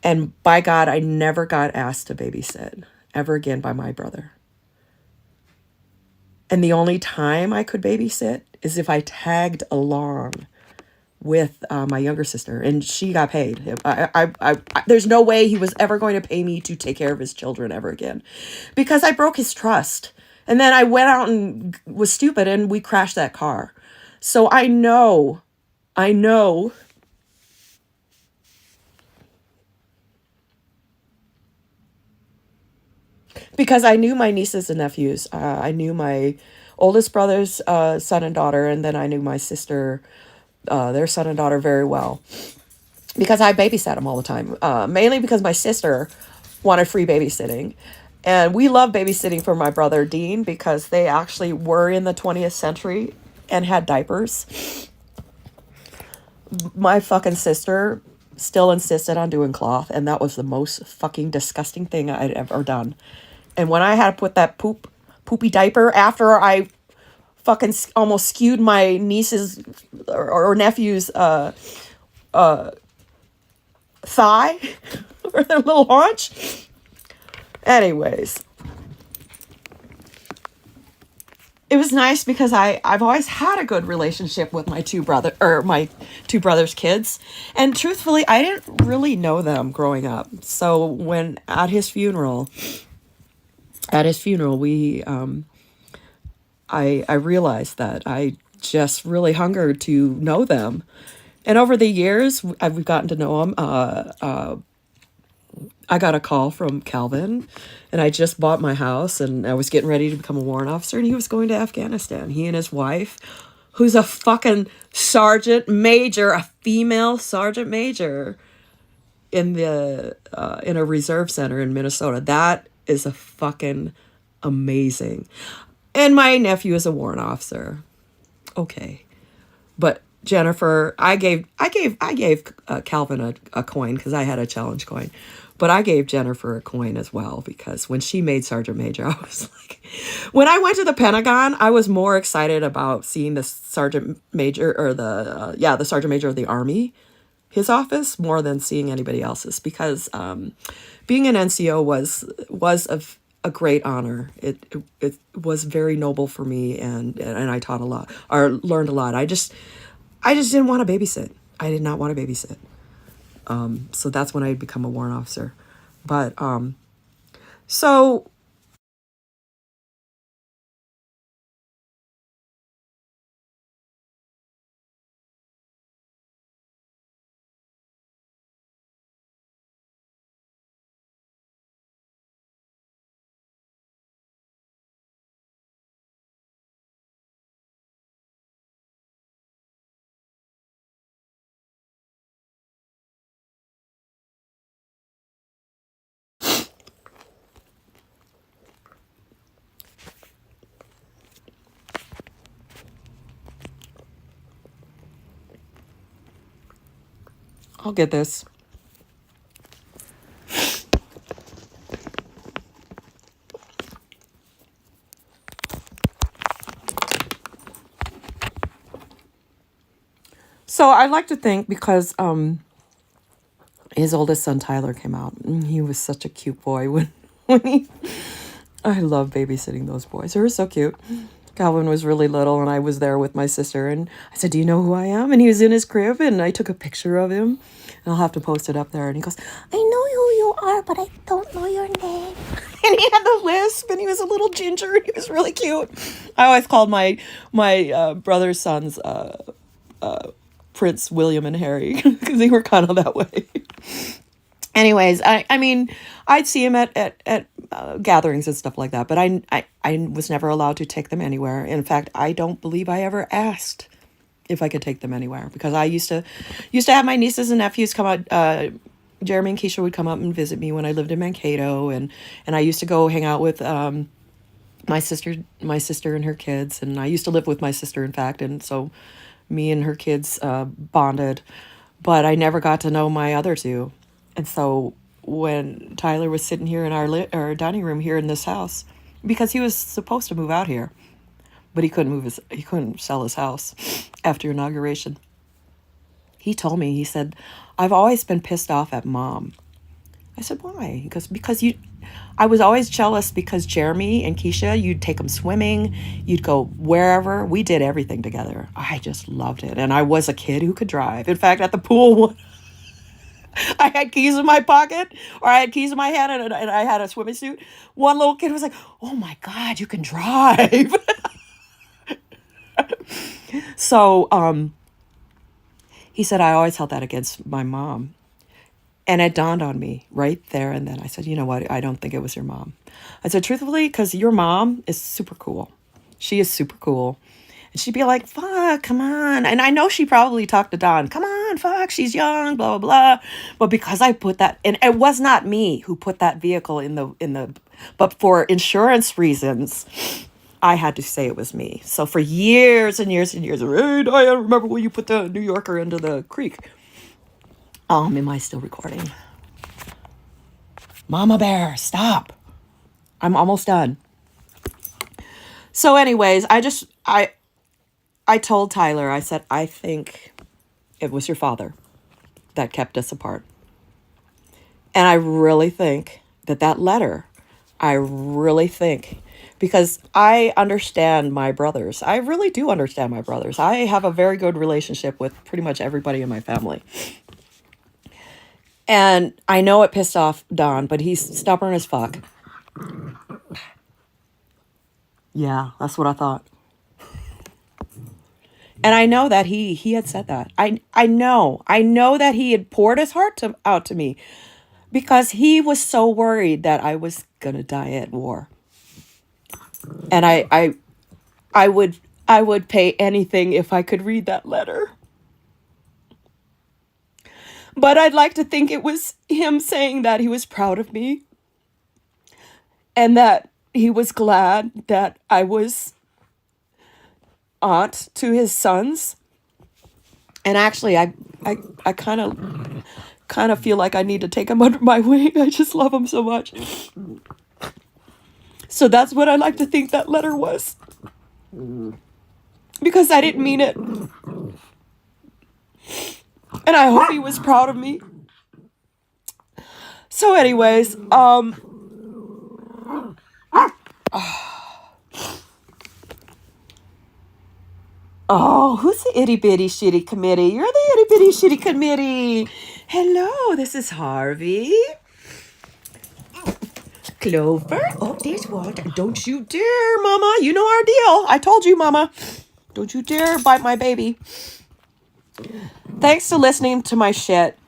and by God, I never got asked to babysit ever again by my brother. And the only time I could babysit is if I tagged along with my younger sister, and she got paid. There's no way he was ever going to pay me to take care of his children ever again, because I broke his trust. And then I went out and was stupid, and we crashed that car. So I know, because I knew my nieces and nephews. I knew my oldest brother's son and daughter, and then I knew my sister, their son and daughter very well, because I babysat them all the time. Mainly because my sister wanted free babysitting. And we love babysitting for my brother Dean, because they actually were in the 20th century and had diapers. My fucking sister still insisted on doing cloth, and that was the most fucking disgusting thing I'd ever done. And when I had to put that poopy diaper after I fucking almost skewed my niece's or nephew's thigh or their little haunch. Anyways, it was nice because I've always had a good relationship with my two brothers' kids. And truthfully, I didn't really know them growing up. So when at his funeral, we I realized that I just really hungered to know them. And over the years, we've gotten to know them. I got a call from Calvin, and I just bought my house, and I was getting ready to become a warrant officer, and he was going to Afghanistan. He and his wife, who's a fucking sergeant major, a female sergeant major in a reserve center in Minnesota. That is a fucking amazing. And my nephew is a warrant officer. Okay. But Jennifer, I gave Calvin a coin because I had a challenge coin. But I gave Jennifer a coin as well, because when she made Sergeant Major, I was like, when I went to the Pentagon, I was more excited about seeing the Sergeant Major, or the Sergeant Major of the Army, his office, more than seeing anybody else's, because being an NCO was a great honor. It was very noble for me, and I taught a lot, or learned a lot. I just didn't want to babysit. I did not want to babysit. So that's when I become a warrant officer. But so I'll get this. So I like to think because his oldest son Tyler came out, and he was such a cute boy when he. I love babysitting those boys. They were so cute. Calvin was really little, and I was there with my sister, and I said, "Do you know who I am?" And he was in his crib, and I took a picture of him, and I'll have to post it up there. And he goes, "I know who you are, but I don't know your name." And he had the lisp, and he was a little ginger, and he was really cute. I always called my brother's sons Prince William and Harry because they were kind of that way. Anyways, I mean, I'd see him at gatherings and stuff like that, but I was never allowed to take them anywhere. In fact, I don't believe I ever asked if I could take them anywhere because I used to have my nieces and nephews come out. Jeremy and Keisha would come up and visit me when I lived in Mankato, and I used to go hang out with my sister and her kids, and I used to live with my sister, in fact, and so me and her kids bonded, but I never got to know my other two. And so when Tyler was sitting here in our dining room here in this house, because he was supposed to move out here, but he couldn't sell his house after inauguration. He told me, he said, "I've always been pissed off at Mom." I said, "Why?" He goes, I was always jealous because Jeremy and Keisha, you'd take them swimming, you'd go wherever. We did everything together. I just loved it. And I was a kid who could drive. In fact, at the pool, I had keys in my pocket, or I had keys in my hand, and I had a swimming suit. One little kid was like, "Oh my God, you can drive." So he said, "I always held that against my mom." And it dawned on me right there and then. I said, "You know what? I don't think it was your mom." I said, "Truthfully, because your mom is super cool. She is super cool." And she'd be like, "Fuck, come on." And I know she probably talked to Don, "Come on, fuck, she's young, blah, blah, blah." But because I put that, and it was not me who put that vehicle but for insurance reasons, I had to say it was me. So for years and years and years, "Hey, I remember when you put the New Yorker into the creek." Am I still recording? Mama Bear, stop. I'm almost done. So anyways, I told Tyler, I said, "I think it was your father that kept us apart." And I really think that letter, because I understand my brothers. I really do understand my brothers. I have a very good relationship with pretty much everybody in my family. And I know it pissed off Don, but he's stubborn as fuck. Yeah, that's what I thought. And I know that he had said that. I know that he had poured his heart out to me because he was so worried that I was gonna die at war. And I would pay anything if I could read that letter. But I'd like to think it was him saying that he was proud of me and that he was glad that I was aunt to his sons. And actually, I kind of feel like I need to take him under my wing. I just love him so much. So that's what I like to think that letter was, because I didn't mean it. And I hope he was proud of me. So anyways, oh, who's the itty bitty shitty committee? You're the itty bitty shitty committee. Hello, this is Harvey. Clover. Oh, there's Walter. Don't you dare, Mama. You know our deal. I told you, Mama. Don't you dare bite my baby. Thanks to listening to my shit.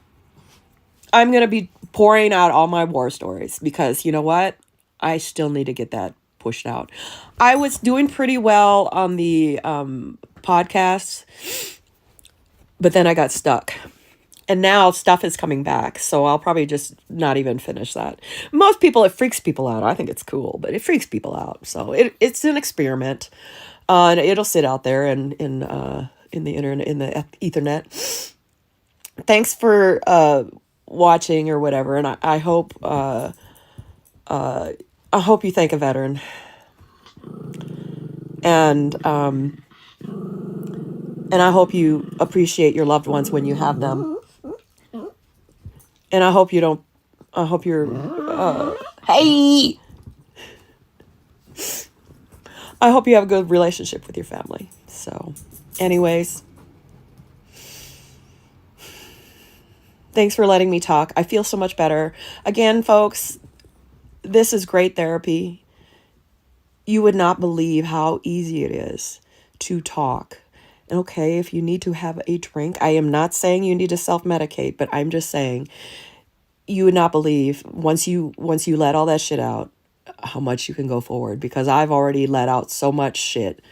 I'm going to be pouring out all my war stories because you know what? I still need to get that pushed out. I was doing pretty well on the podcast, but then I got stuck. And now stuff is coming back, so I'll probably just not even finish that. Most people, it freaks people out. I think it's cool, but it freaks people out. So it's an experiment, and it'll sit out there in the internet, in the Ethernet. thanks for watching or whatever, and I hope I hope you thank a veteran, and I hope you appreciate your loved ones when you have them, and I hope you don't. I hope you're. Hey. I hope you have a good relationship with your family. So, anyways, thanks for letting me talk. I feel so much better. Again, folks, this is great therapy. You would not believe how easy it is to talk. Okay, if you need to have a drink, I am not saying you need to self-medicate, but I'm just saying you would not believe once you let all that shit out how much you can go forward, because I've already let out so much shit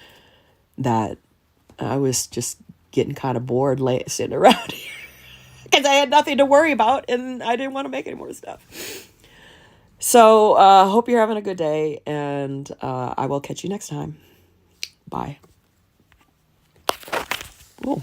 that I was just getting kind of bored sitting around here because I had nothing to worry about and I didn't want to make any more stuff. So hope you're having a good day, and I will catch you next time. Bye. Ooh.